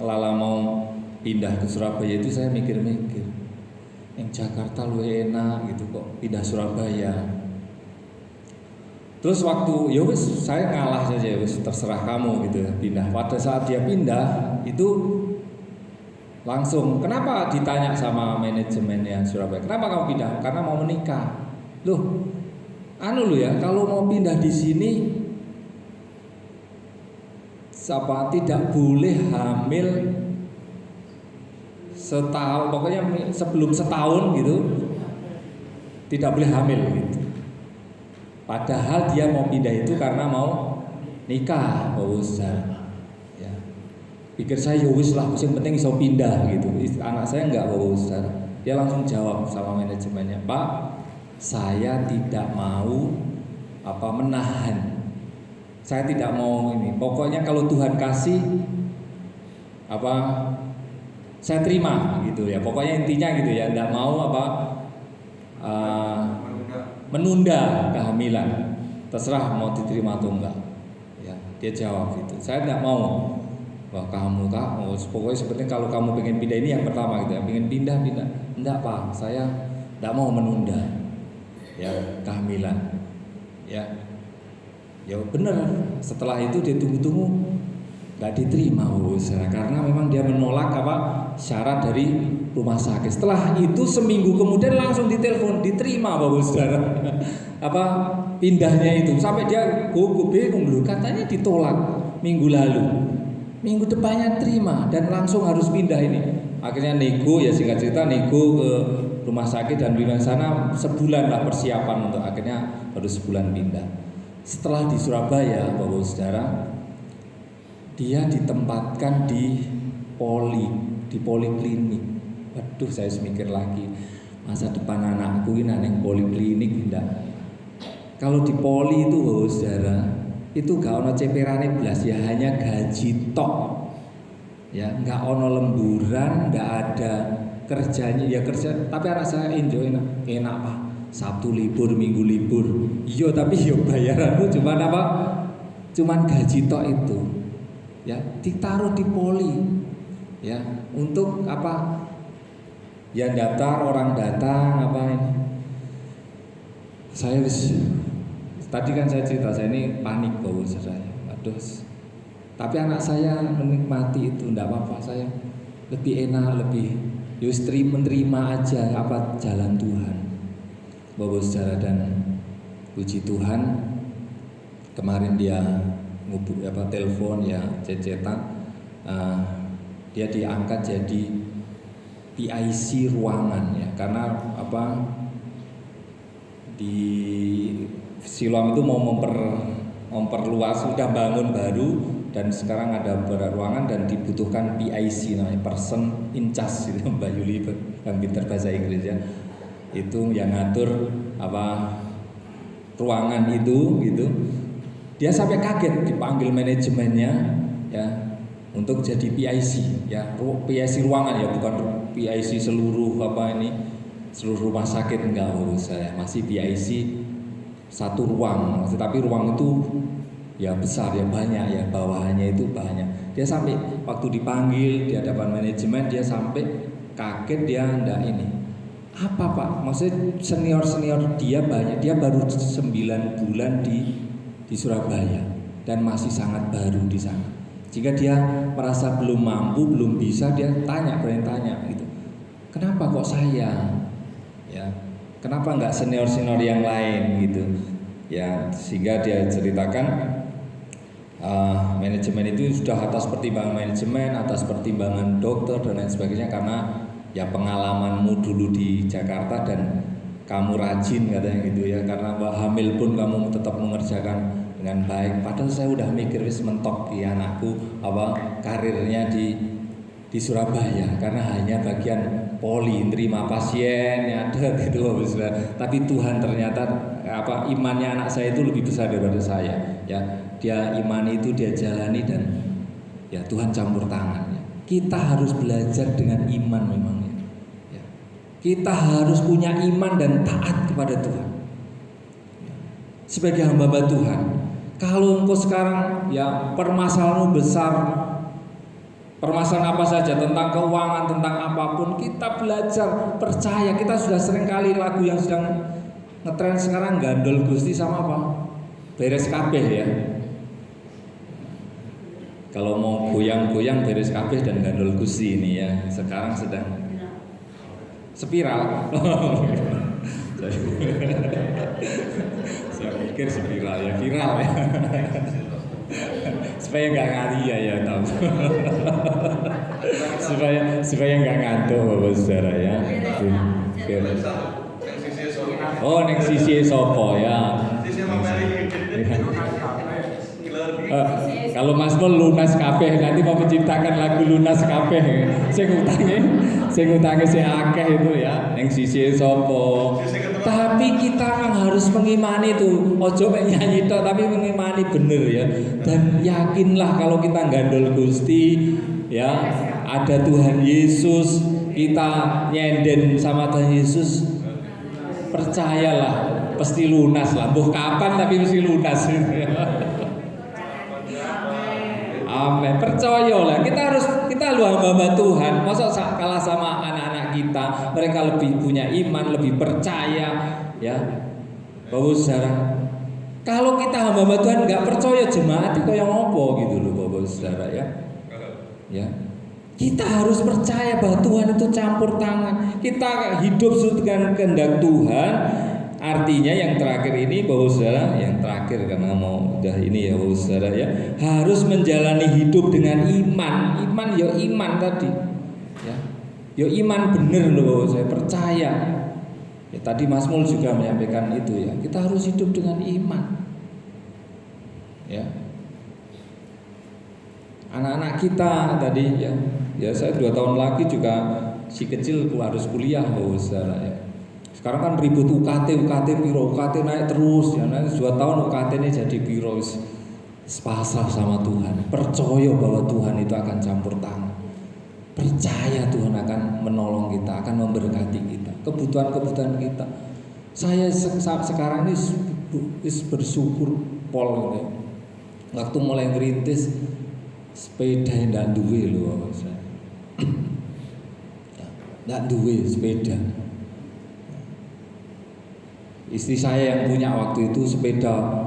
Lala mau pindah ke Surabaya itu saya mikir-mikir, yang Jakarta lu enak gitu kok pindah Surabaya. Terus waktu ya wis saya ngalah saja, wis terserah kamu gitu ya pindah. Pada saat dia pindah itu langsung, kenapa ditanya sama manajemennya Surabaya, kenapa kamu pindah? Karena mau menikah. Loh, ya, kalau mau pindah di sini tidak boleh hamil setahun, pokoknya sebelum setahun gitu tidak boleh hamil gitu. Padahal dia mau pindah itu karena mau nikah, pikir saya ya wis lah, yang penting bisa pindah gitu. Anak saya enggak Bapak Saudara. Dia langsung jawab sama manajemennya, Pak, saya tidak mau menahan. Saya tidak mau ini. Pokoknya kalau Tuhan kasih saya terima gitu ya. Pokoknya intinya gitu ya, enggak mau menunda kehamilan. Terserah mau diterima atau enggak. Ya, dia jawab gitu. Saya enggak mau. Wah kamu pokoknya seperti kalau kamu pengen pindah, ini yang pertama gitu ya, pengen pindah enggak Pak, saya enggak mau menunda ya kehamilan. Ya benar, setelah itu dia tunggu-tunggu nggak diterima saudara, karena memang dia menolak syarat dari rumah sakit. Setelah itu seminggu kemudian langsung ditelepon, diterima saudara pindahnya itu, sampai dia gugup bingung loh, katanya ditolak minggu lalu, minggu depannya terima dan langsung harus pindah ini. Akhirnya nego, ya singkat cerita nego ke rumah sakit dan di sana sebulan lah persiapan untuk akhirnya baru sebulan pindah. Setelah di Surabaya Bapak Saudara, dia ditempatkan di poliklinik. Waduh, saya mikir lagi, masa depan anakku ini nang poliklinik enggak. Kalau di poli itu Bapak Saudara, itu gak ono ceperane blas, ya hanya gaji tok. Ya, enggak ono lemburan, enggak ada kerjanya, ya kerja, tapi anak saya enjoy enak Pak. Sabtu libur, Minggu libur. Iya, tapi yo bayaranmu cuman gaji tok itu. Ya, ditaruh di poli. Ya, untuk apa? Ya daftar, orang datang ini. Saya tadi kan saya cerita, saya ini panik bau saya. Aduh. Tapi anak saya menikmati itu, enggak apa-apa, saya lebih enak, lebih justru menerima aja jalan Tuhan. Bapak Saudara, dan puji Tuhan kemarin dia telepon ya cecetan, dia diangkat jadi PIC ruangan ya, karena di Siloam itu mau memperluas, sudah bangun baru dan sekarang ada beberapa ruangan dan dibutuhkan PIC, namanya person in charge itu Mbak Yuli yang pintar bahasa Inggris ya, itu yang ngatur ruangan itu gitu. Dia sampai kaget dipanggil manajemennya ya untuk jadi PIC ya, PIC ruangan ya, bukan PIC seluruh seluruh rumah sakit, enggak, saya masih PIC satu ruang, tapi ruang itu ya besar ya, banyak ya, bawahannya itu banyak. Dia sampai waktu dipanggil di hadapan manajemen, dia sampai kaget, dia enggak apa Pak, maksudnya senior dia banyak, dia baru 9 bulan di Surabaya dan masih sangat baru di sana. Jika dia merasa belum mampu, belum bisa, dia berani tanya gitu. Kenapa kok saya? Ya, kenapa nggak senior yang lain gitu? Ya, sehingga dia ceritakan manajemen itu sudah atas pertimbangan manajemen, atas pertimbangan dokter dan lain sebagainya, karena ya pengalamanmu dulu di Jakarta dan kamu rajin katanya gitu ya, karena hamil pun kamu tetap mengerjakan dengan baik. Padahal saya udah mikir wis mentok ya anakku karirnya di Surabaya, karena hanya bagian poli, terima pasien ya ada gitu tapi Tuhan ternyata imannya anak saya itu lebih besar daripada saya ya, dia imani itu dia jalani dan ya Tuhan campur tangan. Kita harus belajar dengan iman memangnya ya. Kita harus punya iman dan taat kepada Tuhan sebagai hamba Tuhan. Kalau engkau sekarang ya permasalahanmu besar, permasalahan apa saja, tentang keuangan, tentang apapun, kita belajar, percaya. Kita sudah sering kali lagu yang sedang ngetren sekarang, gandol Gusti sama apa? Beres kabeh ya. Kalau mau goyang-goyang beres kabeh dan gandol Gusti ini ya. Sekarang sedang spiral. Saya pikir spiral ya, viral ya. Supaya nggak ngari ya tahu. supaya nggak ngantuk Bapak Saudara ya. Oh, neng sisi sopo ya. Kalau Mas Pol lunas kabeh, nanti mau menciptakan lagu lunas kabeh. Sing utange sing akeh itu ya, neng sisi sopo. Tapi kita kan harus mengimani itu, ojo nyanyi tok tapi mengimani bener ya. Dan yakinlah kalau kita gandol Gusti ya, ada Tuhan Yesus, kita nyenden sama Tuhan Yesus, percayalah pasti lunas lah. Buh kapan tapi mesti lunas. Amin. Percayalah, kita lu hamba Tuhan. Masa kalah sama anak-anak kita, mereka lebih punya iman, lebih percaya, ya. Bapak Saudara, kalau kita hamba Tuhan nggak percaya jemaat itu yang ngopo gitu loh Bapak Saudara ya. Ya. Kita harus percaya bahwa Tuhan itu campur tangan. Kita hidup dengan kehendak Tuhan. Artinya yang terakhir ini Bapak Saudara, yang terakhir karena mau udah ini ya Bapak Saudara ya, harus menjalani hidup dengan iman. Iman ya iman tadi. Ya. Ya iman bener loh Bapak saya percaya. Ya, tadi Mas Mul juga menyampaikan itu ya. Kita harus hidup dengan iman. Ya. Anak-anak kita tadi ya. Ya saya 2 tahun lagi juga si kecil harus kuliah Bapak Saudara ya. Sekarang kan ribut UKT piro, UKT naik terus ya. Nanti 2 tahun UKT ini jadi piro. Pasrah sama Tuhan. Percaya bahwa Tuhan itu akan campur tangan. Percaya Tuhan akan menolong kita, akan memberkati kita, kebutuhan-kebutuhan kita. Saya sekarang ini bersyukur pol gitu. Waktu mulai ngerintis sepeda ndak duwe lho saya. Ndak duwe sepeda. Istri saya yang punya waktu itu sepeda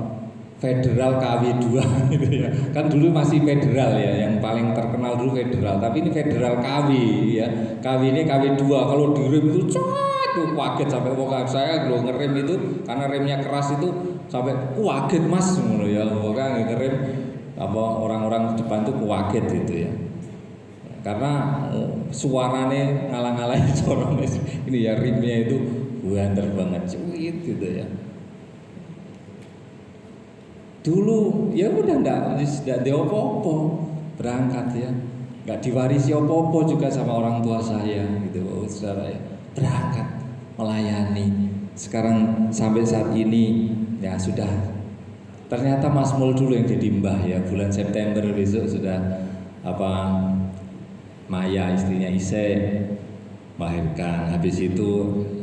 Federal KW2 gitu ya. Kan dulu masih Federal ya, yang paling terkenal dulu Federal, tapi ini Federal KW ya. KW ini KW2. Kalau direm itu tuh kaget sampai pokoknya saya kalau ngerem itu karena remnya keras itu sampai kaget Mas ngono ya. Pokoknya ngerem apa orang-orang depan tuh kaget gitu ya. Karena suaranya ngalang-ngalangin suaranya ini ya rimnya itu banter banget cuit gitu ya. Dulu ya udah enggak diopo-opo berangkat ya, enggak diwarisi opo-opo juga sama orang tua saya gitu Saudara ya, berangkat melayani. Sekarang sampai saat ini ya sudah, ternyata Mas Mul dulu yang jadi mbah ya, bulan September besok sudah Maya istrinya Ise melahirkan. Habis itu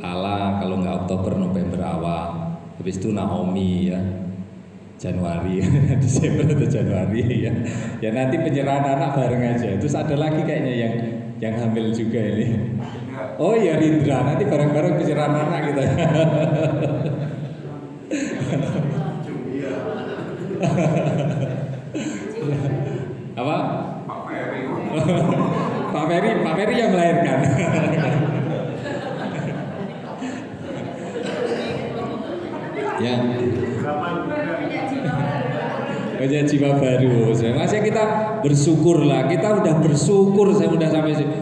Ala kalau nggak Oktober November awal, habis itu Naomi ya Januari, Desember atau Januari ya. Ya nanti penyerahan anak bareng aja. Terus ada lagi kayaknya yang hamil juga ini. Oh ya Rindra, nanti bareng-bareng penyerahan anak kita. Apa? Pak Ferry yang melahirkan. Ya. Banyak jiwa baru. Masih kita bersyukur lah. Kita udah bersyukur. Saya udah sampai sini.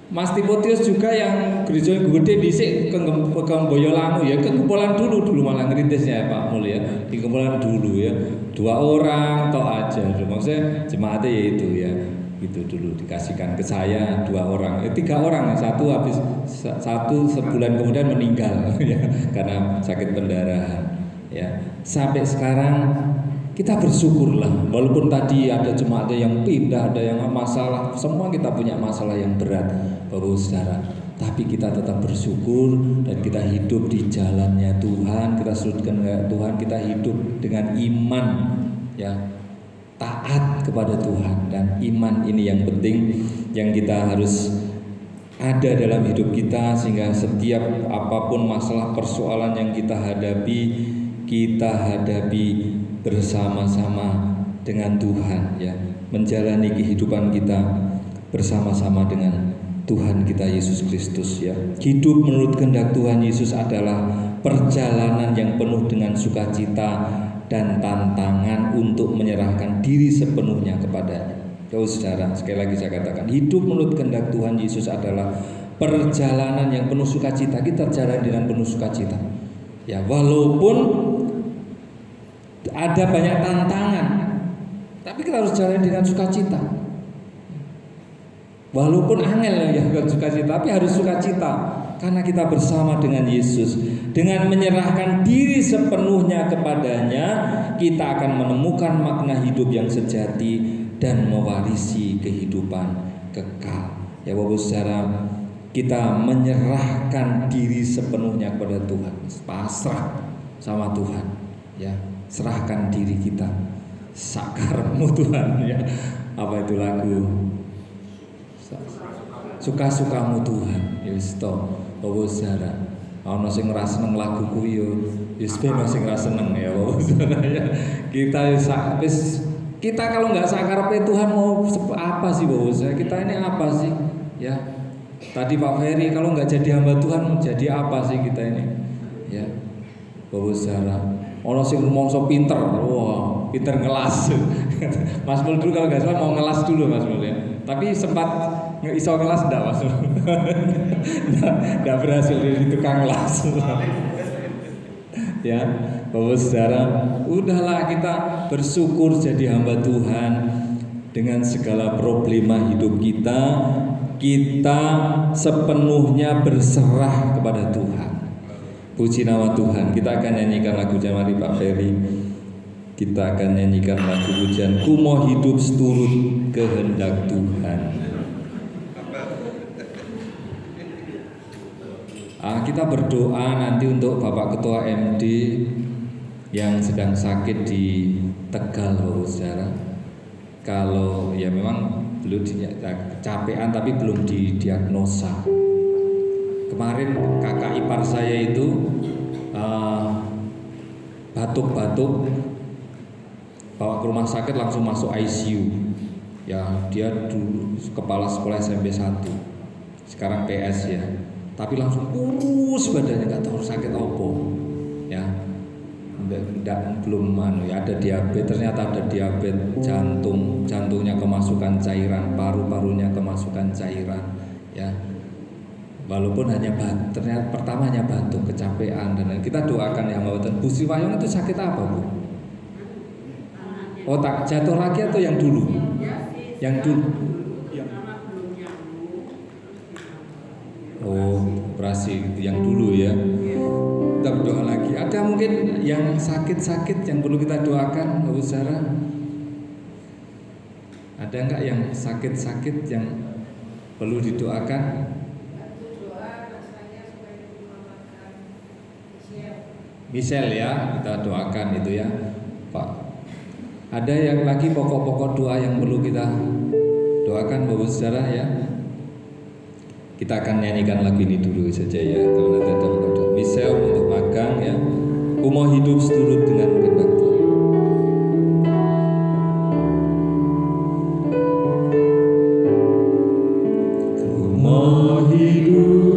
Mas Timotius juga yang gereja gede dhisik ke Boyolali ya, ke Gembolan dulu malah ngerintisnya Pak Mul ya. Di Gembolan dulu ya. 2 orang toh aja. Maksudnya jemaatnya ya itu ya. Gitu dulu dikasihkan ke saya 2 orang. 3 orang, satu sebulan kemudian meninggal ya karena sakit pendarahan ya. Sampai sekarang kita bersyukurlah, walaupun tadi ada jemaat yang pindah, ada yang masalah, semua kita punya masalah yang berat, Bapak Saudara. Tapi kita tetap bersyukur dan kita hidup di jalannya Tuhan, kita sujudkan Tuhan, kita hidup dengan iman, ya, taat kepada Tuhan, dan iman ini yang penting yang kita harus ada dalam hidup kita sehingga setiap apapun masalah persoalan yang kita hadapi bersama-sama dengan Tuhan ya, menjalani kehidupan kita bersama-sama dengan Tuhan kita Yesus Kristus ya. Hidup menurut kehendak Tuhan Yesus adalah perjalanan yang penuh dengan sukacita dan tantangan untuk menyerahkan diri sepenuhnya kepadanya. Saudara, sekali lagi saya katakan, hidup menurut kehendak Tuhan Yesus adalah perjalanan yang penuh sukacita. Kita jalan dengan penuh sukacita ya, walaupun ada banyak tantangan, tapi kita harus jalan dengan sukacita. Walaupun angel ya sukacita, tapi harus sukacita karena kita bersama dengan Yesus. Dengan menyerahkan diri sepenuhnya kepadanya, kita akan menemukan makna hidup yang sejati dan mewarisi kehidupan kekal. Ya Bapak Saudara, kita menyerahkan diri sepenuhnya kepada Tuhan, pasrah sama Tuhan ya. Serahkan diri kita, sakarmu Tuhan ya. Apa itu lagu? suka-sukamu Tuhan. Ya wis to, Bapak Saudara. Ana sing ora seneng lagu kuwi yo, wis ben sing ora seneng ya Bapak Saudara ya. Kita kalau nggak sakarepe Tuhan mau apa sih Bapak Saudara? Kita ini apa sih? Ya. Tadi Pak Ferry kalau nggak jadi hamba Tuhan jadi apa sih kita ini? Ya. Bapak Saudara. Ono sing rumangsa pinter, wah, pinter ngelas. Mas Mul dulu kalau nggak salah mau ngelas dulu Mas Mul ya. Tapi sempat iso ngelas enggak Mas Mul? Enggak berhasil jadi tukang ngelas. Ya, Bapak Saudara, udahlah kita bersyukur jadi hamba Tuhan dengan segala problema hidup kita sepenuhnya berserah kepada Tuhan. Puji nama Tuhan. Kita akan nyanyikan lagu Jamari Pak Ferry. Kita akan nyanyikan lagu pujian Ku Mau Hidup Seturut Kehendak Tuhan. Kita berdoa nanti untuk Bapak Ketua MD yang sedang sakit di Tegal, Bapak Saudara. Kalau ya memang belum kecapean tapi belum didiagnosa. Kemarin kakak ipar saya itu batuk-batuk, bawa ke rumah sakit langsung masuk ICU. Ya dia dulu kepala sekolah SMP 1, sekarang PS ya. Tapi langsung kurus badannya, nggak tahu sakit apa. Ya, belum ya ada diabetes, ternyata ada diabetes jantungnya kemasukan cairan, paru-parunya kemasukan cairan. Ya. Walaupun hanya ternyata pertama hanya batuk, kecapean dan kita doakan yang Bapak. Bu Sri Wahyuni itu sakit apa Bu? Oh tak jatuh lagi atau yang dulu? Yang dulu. Oh operasi yang dulu ya. Kita berdoa lagi. Ada mungkin yang sakit-sakit yang perlu kita doakan Bapak Saudara? Ada enggak yang sakit-sakit yang perlu didoakan? Michelle ya, kita doakan itu ya Pak. Ada yang lagi pokok-pokok doa yang perlu kita doakan Bapak Saudara ya. Kita akan nyanyikan lagu ini dulu saja ya. Kalau nanti ada Michelle untuk magang ya. Ku mau hidup seturut dengan kehendak Tuhan. Ku mau hidup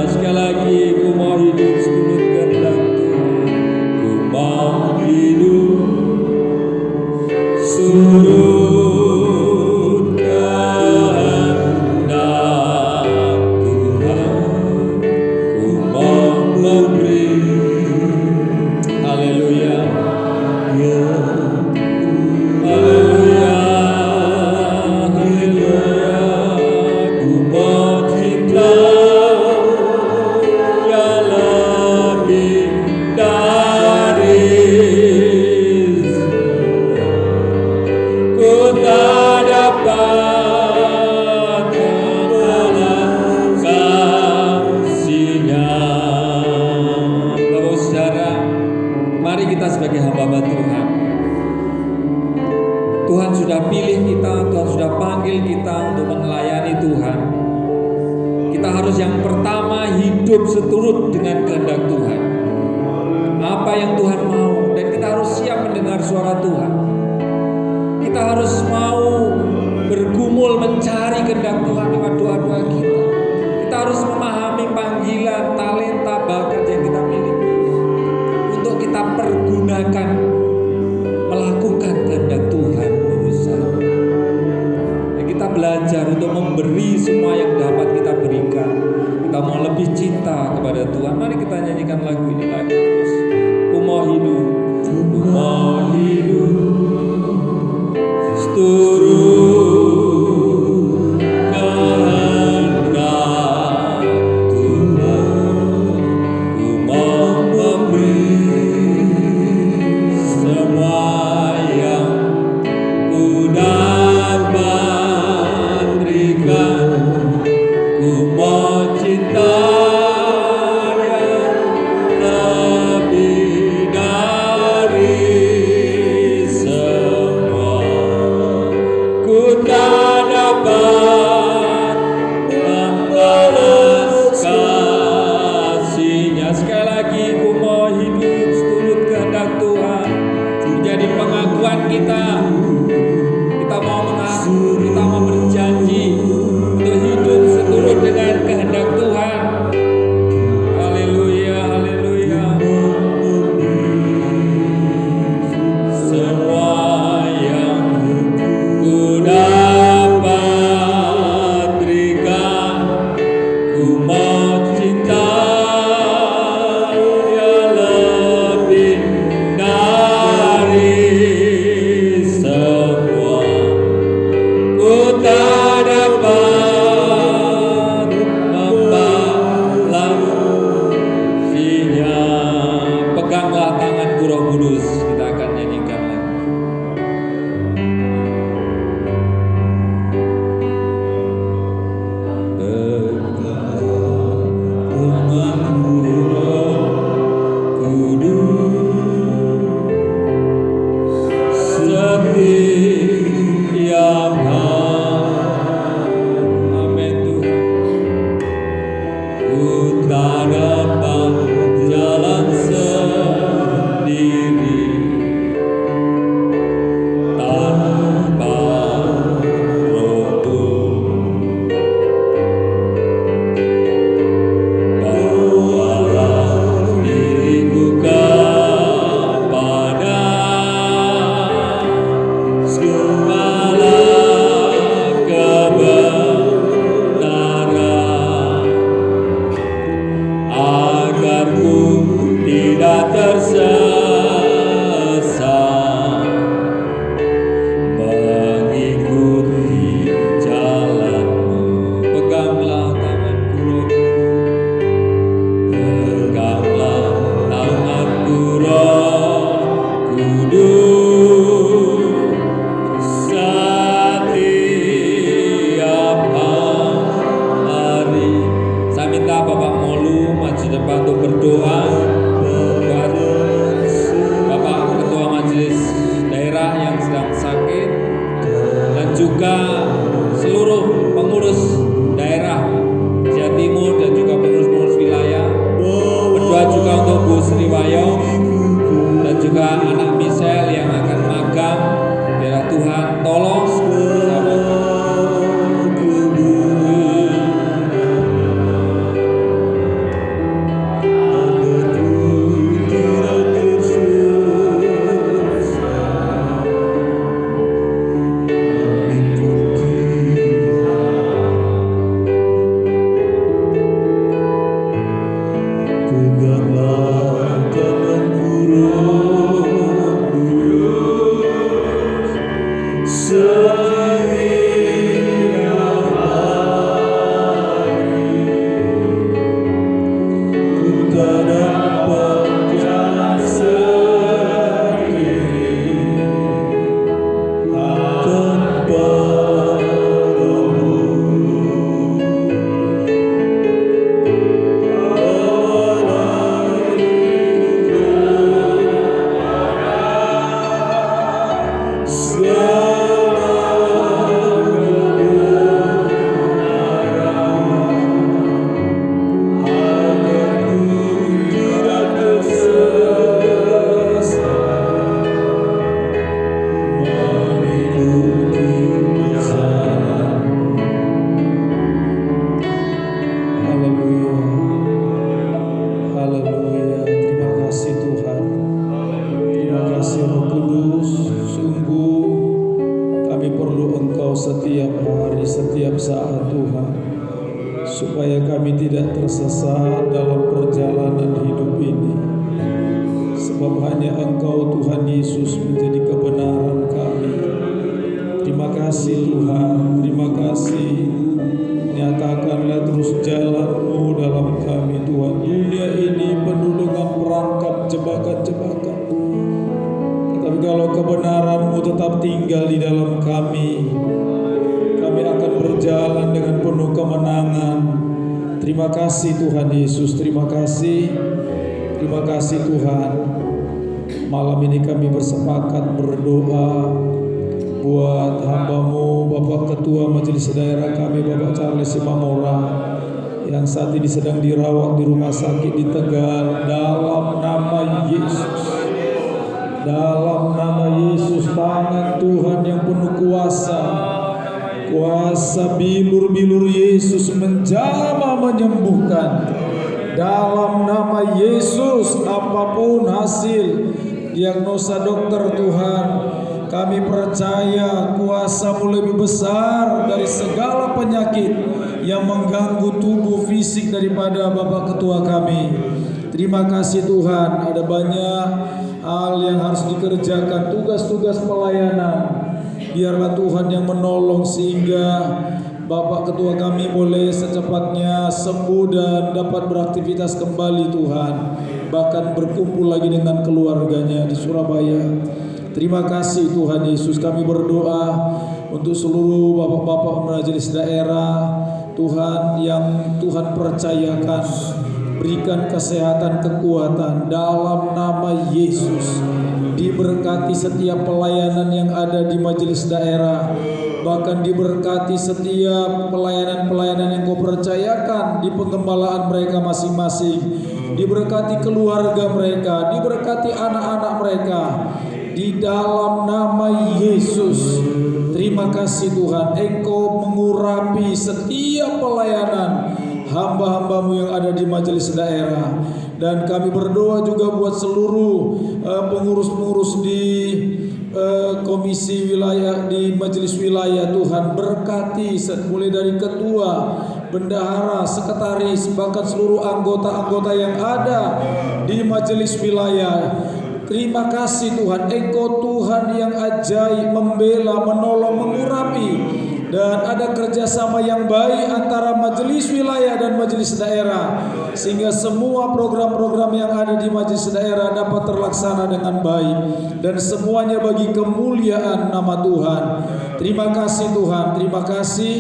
sekali lagi. melayani Tuhan, kita harus yang pertama hidup seturut dengan kehendak Tuhan. Apa yang Tuhan mau, dan kita harus siap mendengar suara Tuhan. Kita harus mau bergumul mencari kehendak Tuhan lewat doa-doa kita. Kita harus memahami panggilan, talenta, bakat yang kita miliki untuk kita pergunakan melakukan kehendak Tuhan, berusaha. Dan kita belajar untuk memberi semua yang dapat kita berikan. Kita mau lebih cinta kepada Tuhan. Mari kita nyanyikan lagu ini lagi terus. Ku mau hidup seturut kehendak Tuhan. Ku mau memberi semua yang ku dapat berikan. Ku mau cinta yang supaya kami tidak tersesat dalam perjalanan hidup ini. Sebab hanya Engkau Tuhan Yesus menjadi kebenaran kami. Terima kasih Tuhan, terima kasih. Nyatakanlah terus jalan-Mu dalam kami Tuhan. Dunia ini penuh dengan perangkap jebakan-jebakan. Tetapi kalau kebenaran-Mu tetap tinggal di dalam kami, kami akan berjalan dengan penuh kemenangan. Terima kasih Tuhan Yesus, terima kasih. Terima kasih Tuhan. Malam ini kami bersepakat berdoa buat hamba-Mu, Bapak Ketua Majelis Daerah kami, Bapak Charles Simamora, yang saat ini sedang dirawat di rumah sakit di Tegal. Dalam nama Yesus, dalam nama Yesus, tangan Tuhan yang penuh kuasa, kuasa bilur-bilur Yesus menjamah menyembuhkan. Dalam nama Yesus, apapun hasil diagnosa dokter Tuhan, kami percaya kuasa-Mu lebih besar dari segala penyakit yang mengganggu tubuh fisik daripada Bapak Ketua kami. Terima kasih Tuhan, ada banyak hal yang harus dikerjakan, tugas-tugas pelayanan. Biarlah Tuhan yang menolong sehingga Bapak Ketua kami boleh secepatnya sembuh dan dapat beraktivitas kembali Tuhan, bahkan berkumpul lagi dengan keluarganya di Surabaya. Terima kasih Tuhan Yesus. Kami berdoa untuk seluruh bapak-bapak majelis daerah Tuhan yang Tuhan percayakan, berikan kesehatan, kekuatan dalam nama Yesus. Diberkati setiap pelayanan yang ada di majelis daerah, bahkan diberkati setiap pelayanan-pelayanan yang Kau percayakan di penggembalaan mereka masing-masing. Diberkati keluarga mereka, diberkati anak-anak mereka di dalam nama Yesus. Terima kasih Tuhan, Engkau mengurapi setiap pelayanan hamba-hamba-Mu yang ada di majelis daerah. Dan kami berdoa juga buat seluruh pengurus-pengurus di komisi wilayah, di majelis wilayah. Tuhan berkati mulai dari ketua, bendahara, sekretaris, bahkan seluruh anggota-anggota yang ada di majelis wilayah. Terima kasih Tuhan, Engkau Tuhan yang ajaib, membela, menolong, mengurapi. Dan ada kerjasama yang baik antara majelis wilayah dan majelis daerah, sehingga semua program-program yang ada di majelis daerah dapat terlaksana dengan baik, dan semuanya bagi kemuliaan nama Tuhan. Terima kasih Tuhan, terima kasih.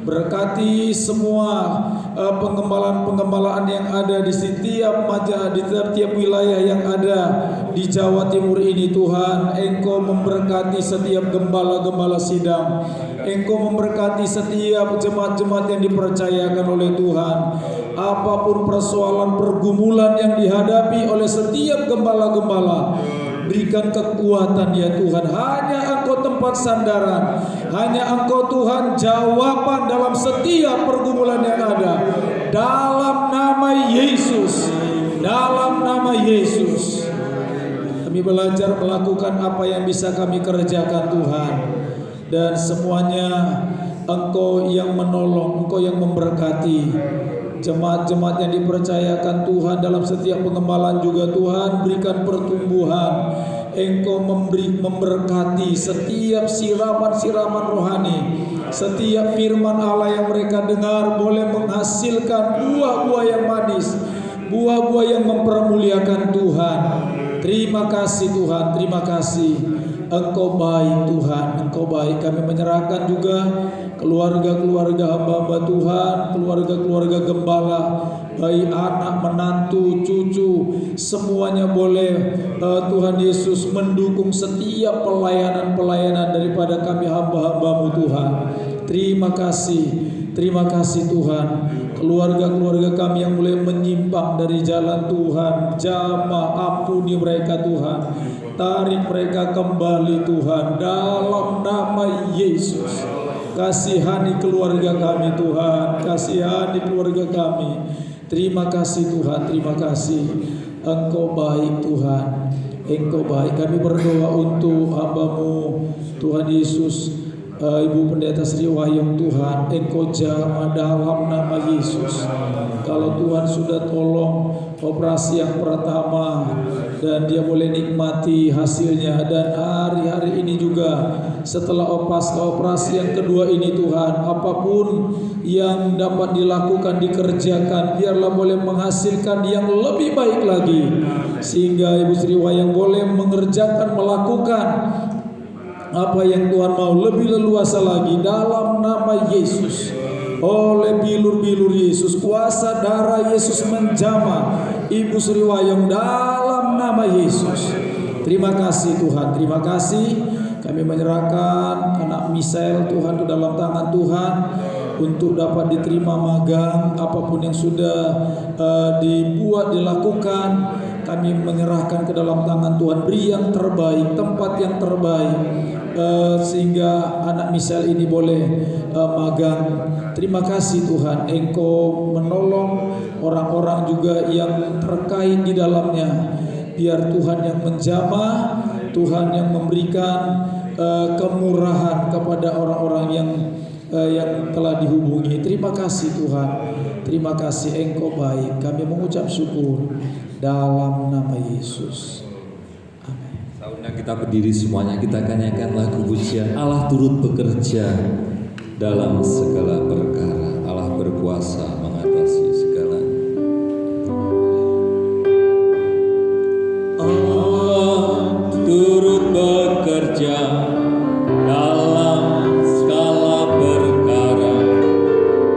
Berkati semua pengembalaan-pengembalaan yang ada di setiap wilayah yang ada di Jawa Timur ini Tuhan. Engkau memberkati setiap gembala-gembala sidang, Engkau memberkati setiap jemaat-jemaat yang dipercayakan oleh Tuhan. Apapun persoalan pergumulan yang dihadapi oleh setiap gembala-gembala, berikan kekuatan ya Tuhan. Hanya Engkau tempat sandaran, hanya Engkau Tuhan jawaban dalam setiap pergumulan yang ada. Dalam nama Yesus, dalam nama Yesus, kami belajar melakukan apa yang bisa kami kerjakan Tuhan. Dan semuanya Engkau yang menolong, Engkau yang memberkati. Jemaat-jemaat yang dipercayakan Tuhan dalam setiap pengembalaan juga Tuhan berikan pertumbuhan. Engkau memberkati setiap siraman-siraman rohani, setiap firman Allah yang mereka dengar boleh menghasilkan buah-buah yang manis, buah-buah yang mempermuliakan Tuhan. Terima kasih Tuhan, terima kasih. Engkau baik Tuhan, Engkau baik. Kami menyerahkan juga keluarga-keluarga hamba-hamba Tuhan, keluarga-keluarga gembala, baik anak, menantu, cucu, semuanya boleh Tuhan Yesus mendukung setiap pelayanan-pelayanan daripada kami hamba-hamba-Mu Tuhan. Terima kasih Tuhan. Keluarga-keluarga kami yang mulai menyimpang dari jalan Tuhan, jamah, ampuni mereka Tuhan. Tarik mereka kembali Tuhan dalam nama Yesus. Kasihani keluarga kami Tuhan, kasihani keluarga kami. Terima kasih Tuhan, terima kasih. Engkau baik Tuhan, Engkau baik. Kami berdoa untuk hamba-Mu Tuhan Yesus, Ibu Pendeta Sri Wahyung, Tuhan Engkau jamah dalam nama Yesus. Kalau Tuhan sudah tolong operasi yang pertama dan dia boleh nikmati hasilnya, dan hari-hari ini juga setelah operasi yang kedua ini, Tuhan, apapun yang dapat dilakukan, dikerjakan, biarlah boleh menghasilkan yang lebih baik lagi, sehingga Ibu Sri Wahyung boleh mengerjakan, melakukan apa yang Tuhan mau lebih leluasa lagi dalam nama Yesus. Oleh bilur-bilur Yesus, kuasa darah Yesus menjamah Ibu Sri Wahyung dalam nama Yesus. Terima kasih Tuhan, terima kasih. Kami menyerahkan anak Misael Tuhan ke dalam tangan Tuhan untuk dapat diterima magang, apapun yang sudah dibuat, dilakukan, kami menyerahkan ke dalam tangan Tuhan. Beri yang terbaik, tempat yang terbaik, sehingga anak Misael ini boleh magang. Terima kasih Tuhan, Engkau menolong orang-orang juga yang terkait di dalamnya. Biar Tuhan yang menjamah, Tuhan yang memberikan kemurahan kepada orang-orang yang telah dihubungi. Terima kasih Tuhan, terima kasih, Engkau baik. Kami mengucap syukur dalam nama Yesus. Amin. Saudara, kita berdiri semuanya, kita akan nyanyikan lagu pujian Allah turut bekerja dalam segala perkara. Allah berkuasa mengatasi segala. Allah turut bekerja dalam segala perkara.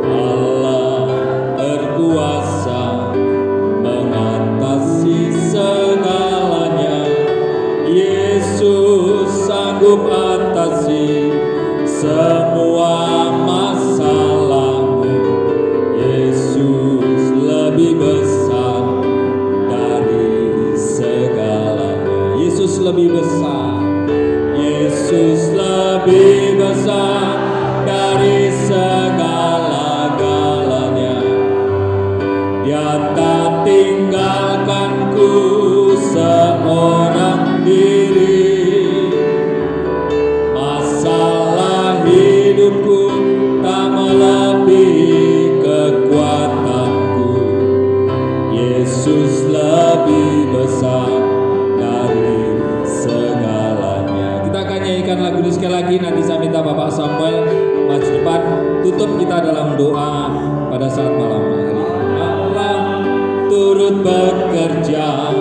Allah berkuasa mengatasi segalanya. Yesus sanggup atasi semua masalahmu. Yesus lebih besar dari segalanya. Yesus lebih besar. Yesus lebih besar dari segala-galanya. Dia tak tinggalkanku seorang diri. Masalah hidupku tak melebihi kekuatanku. Yesus lebih besar dari segalanya. Kita akan nyanyikan lagu ini sekali lagi. Nanti saya minta Bapak Samuel maju depan, tutup kita dalam doa pada saat malam hari. Allah turut bekerja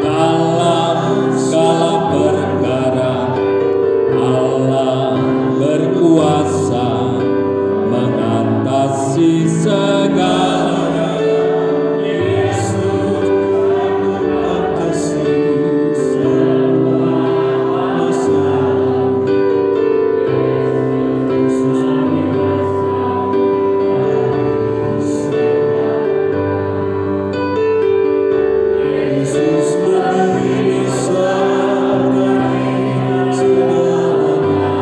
dalam segala perkara. Allah berkuasa mengatasi segalanya. Yesus mengatasi semua masalah. Yesus lebih besar dari segalanya.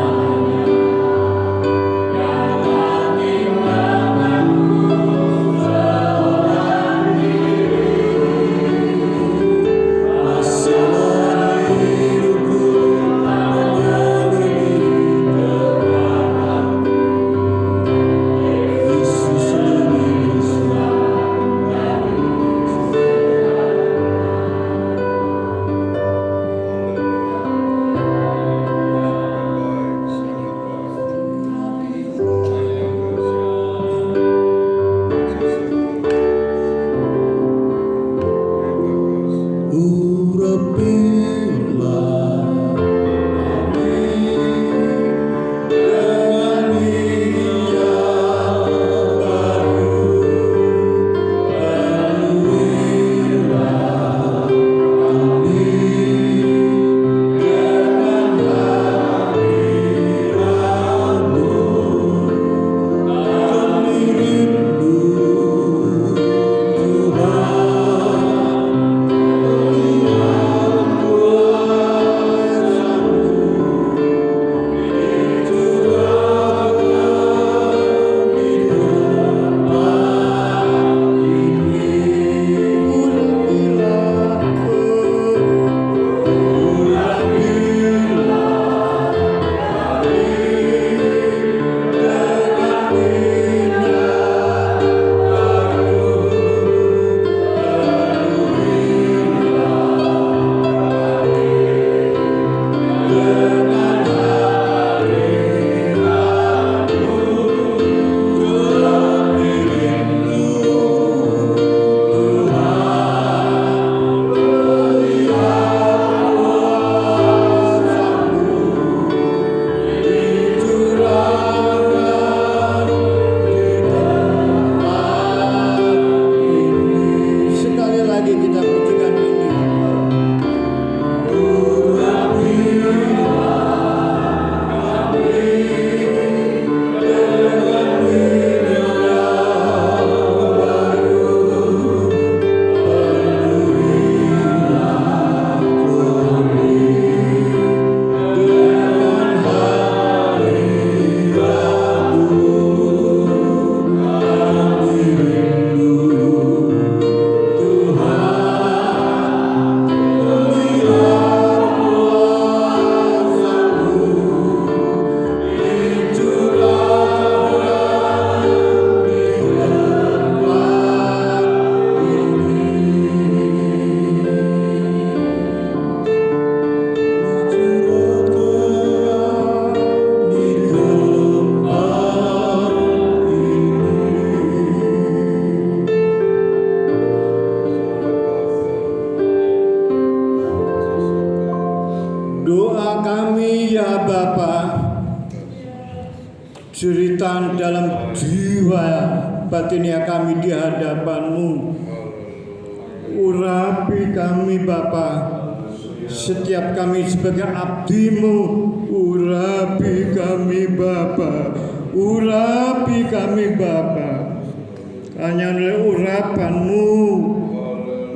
jeritan dalam jiwa batinia kami di hadapan-Mu. Urapi kami Bapa, setiap kami sebagai abdi-Mu. Urapi kami Bapa, urapi kami Bapa. Hanya oleh urapan-Mu,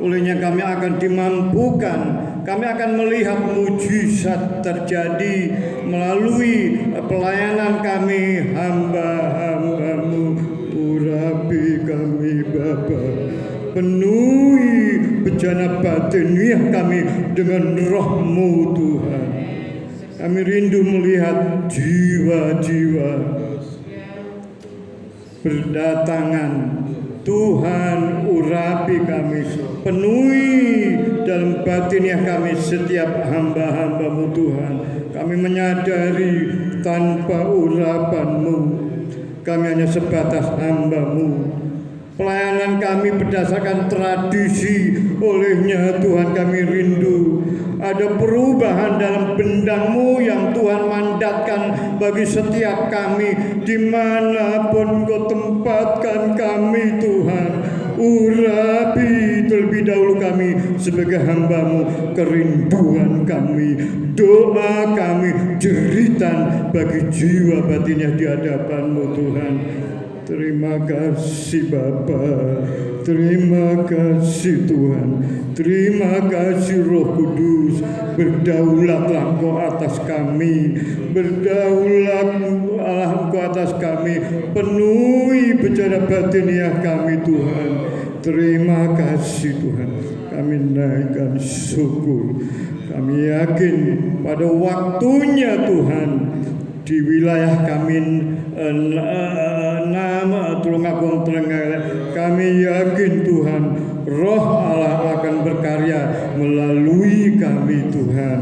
olehnya kami akan dimampukan, kami akan melihat mujizat terjadi melalui pelayanan kami hamba-hamba-Mu. Urapi kami Bapa, penuhi bejana batiniah kami dengan Roh-Mu Tuhan. Kami rindu melihat jiwa-jiwa berdatangan. Tuhan, urapi kami, penuhi dalam batiniah kami setiap hamba-hamba-Mu Tuhan. Kami menyadari tanpa urapan-Mu kami hanya sebatas hamba-Mu. Pelayanan kami berdasarkan tradisi, olehnya Tuhan kami rindu ada perubahan dalam bendang-Mu yang Tuhan mandatkan bagi setiap kami dimanapun Engkau tempatkan kami Tuhan. Urapi terlebih dahulu kami sebagai hamba-Mu, kerinduan kami, doa kami, jeritan bagi jiwa batinnya di hadapan-Mu Tuhan. Terima kasih Bapa, terima kasih Tuhan, terima kasih Roh Kudus. Berdaulatlah Engkau atas kami, berdaulat Allah Engkau atas kami, penuhi bejana batiniah kami Tuhan. Terima kasih Tuhan, kami naikkan syukur. Kami yakin pada waktunya Tuhan di wilayah kami nama Tulungagung Trenggalek, kami yakin Tuhan Roh Allah akan berkarya melalui kami Tuhan.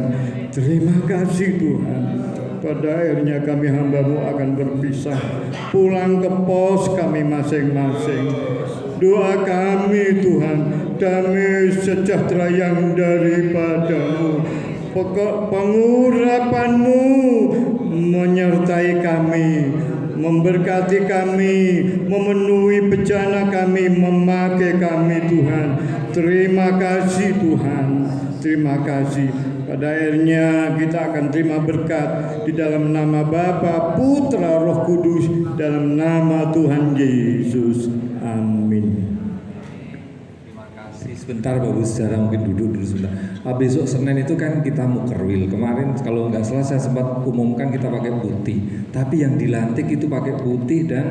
Terima kasih Tuhan. Pada akhirnya kami hamba-Mu akan berpisah, pulang ke pos kami masing-masing. Doa kami Tuhan, damai sejahtera yang daripada-Mu, pengurapan-Mu menyertai kami, memberkati kami, memenuhi bejana kami, memakai kami Tuhan. Terima kasih Tuhan, terima kasih. Pada akhirnya kita akan terima berkat di dalam nama Bapa, Putra, Roh Kudus, dalam nama Tuhan Yesus. Amin. Sebentar Bapak Saudara, mungkin duduk dulu sebentar. Besok Senin itu kan kita mukerwil. Kemarin kalau nggak salah saya sempat umumkan kita pakai putih, tapi yang dilantik itu pakai putih dan